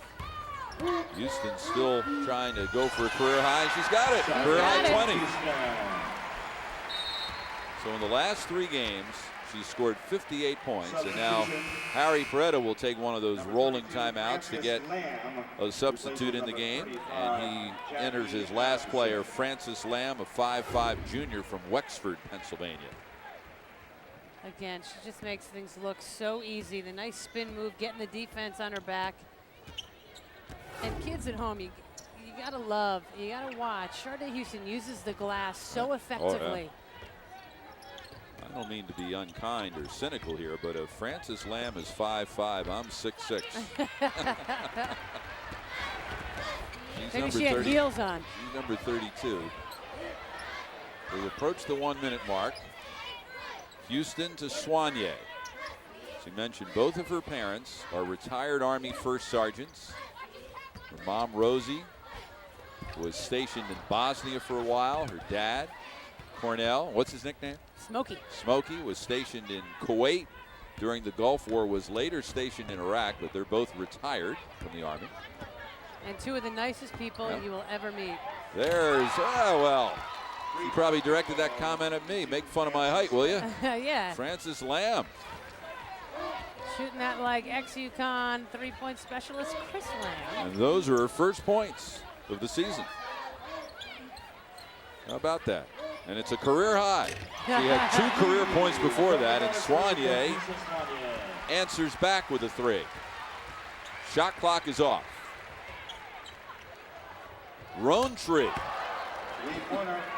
Houston still trying to go for a career high. She's got it. Career high 20. So in the last 3 games, she scored 58 points. And now Harry Peretta will take one of those rolling timeouts to get a substitute in the game. And he enters his last player, Francis Lamb, a 5'5" junior from Wexford, Pennsylvania. Again, she just makes things look so easy. The nice spin move, getting the defense on her back. And kids at home, you gotta love, you gotta watch. Sharday Houston uses the glass so effectively. I don't mean to be unkind or cynical here, but if Francis Lamb is 5'5", I'm 6'6". Maybe she had heels on. She's number 32. We approach the 1 minute mark. Houston to Soigné. As you mentioned, both of her parents are retired Army first sergeants. Her mom, Rosie, was stationed in Bosnia for a while. Her dad, Cornell, what's his nickname? Smokey. Smokey was stationed in Kuwait during the Gulf War, was later stationed in Iraq, but they're both retired from the Army. And 2 of the nicest people you will ever meet. There's, well, you probably directed that comment at me. Make fun of my height, will you? Yeah. Francis Lamb. Shooting that like ex-UConn 3-point specialist, Chris Lamb. And those are her first points of the season. How about that? And it's a career high. She had 2 career points before that, and Soigné answers back with a 3. Shot clock is off. Rowntree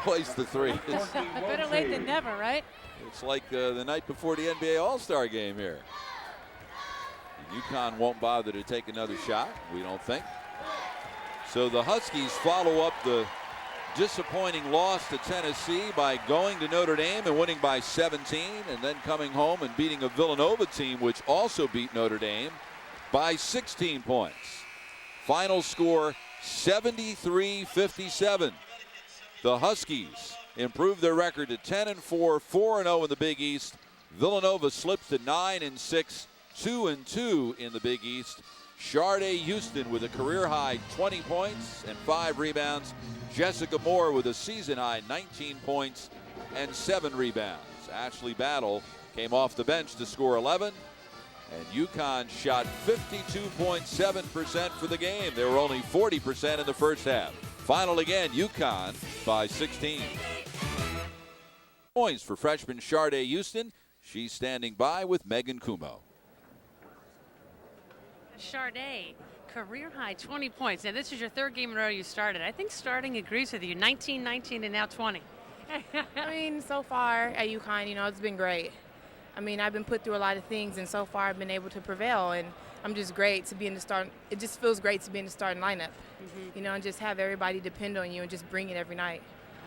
plays the 3. Better late than never, right? It's like the night before the NBA All-Star game here. And UConn won't bother to take another shot, we don't think. So the Huskies follow up the disappointing loss to Tennessee by going to Notre Dame and winning by 17, and then coming home and beating a Villanova team which also beat Notre Dame by 16 points. Final score 73-57. The Huskies improve their record to 10-4, 4-0 in the Big East. Villanova slips to 9-6, 2-2 in the Big East. Sharday Houston with a career high 20 points and 5 rebounds. Jessica Moore with a season high 19 points and 7 rebounds. Ashley Battle came off the bench to score 11. And UConn shot 52.7% for the game. They were only 40% in the first half. Final again, UConn by 16. Points for freshman Sharday Houston. She's standing by with Megan Kumo. Sharday, career high 20 points. Now, this is your 3rd game in a row you started. I think starting agrees with you. 19, 19, and now 20. I mean, so far at UConn, it's been great. I mean, I've been put through a lot of things, and so far I've been able to prevail. And I'm just great to be in the start. It just feels great to be in the starting lineup, and just have everybody depend on you and just bring it every night.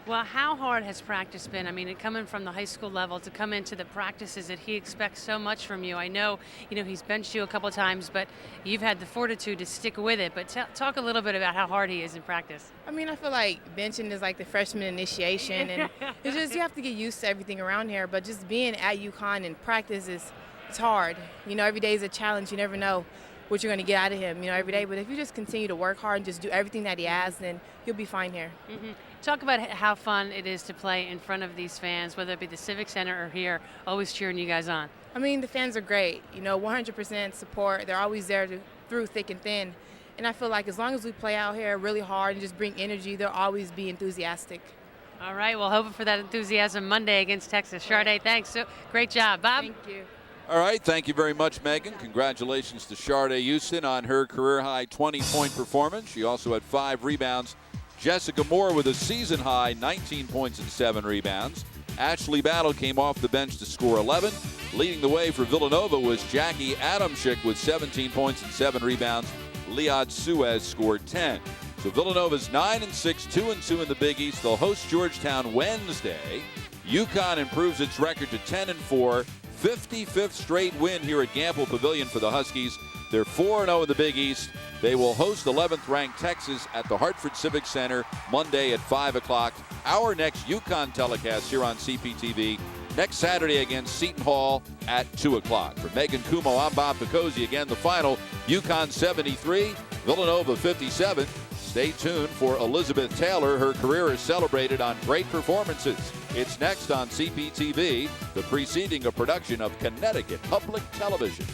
Well, how hard has practice been? I mean, coming from the high school level to come into the practices that he expects so much from you. I know, he's benched you a couple of times, but you've had the fortitude to stick with it. But talk a little bit about how hard he is in practice. I mean, I feel like benching is like the freshman initiation, and it's just you have to get used to everything around here. But just being at UConn in practice it's hard. Every day is a challenge. You never know what you're going to get out of him, every day. But if you just continue to work hard and just do everything that he has, then he'll be fine here. Talk about how fun it is to play in front of these fans, whether it be the Civic Center or here, always cheering you guys on. I mean, the fans are great. 100% support. They're always there through thick and thin. And I feel like as long as we play out here really hard and just bring energy, they'll always be enthusiastic. All right, well, hoping for that enthusiasm Monday against Texas. Sade, thanks. So, great job. Bob? Thank you. All right, thank you very much, Megan. Congratulations to Sade Houston on her career-high 20-point performance. She also had 5 rebounds. Jessica Moore with a season-high 19 points and 7 rebounds. Ashley Battle came off the bench to score 11. Leading the way for Villanova was Jackie Adamczyk with 17 points and 7 rebounds. Liad Suez scored 10. So Villanova's 9-6, 2-2 in the Big East. They'll host Georgetown Wednesday. UConn improves its record to 10-4. 55th straight win here at Gamble Pavilion for the Huskies. They're 4-0 in the Big East. They will host 11th-ranked Texas at the Hartford Civic Center Monday at 5 o'clock. Our next UConn telecast here on CPTV next Saturday against Seton Hall at 2 o'clock. For Megan Kumo, I'm Bob Picozzi. Again, the final, UConn 73, Villanova 57. Stay tuned for Elizabeth Taylor. Her career is celebrated on great performances. It's next on CPTV, the preceding a production of Connecticut Public Television.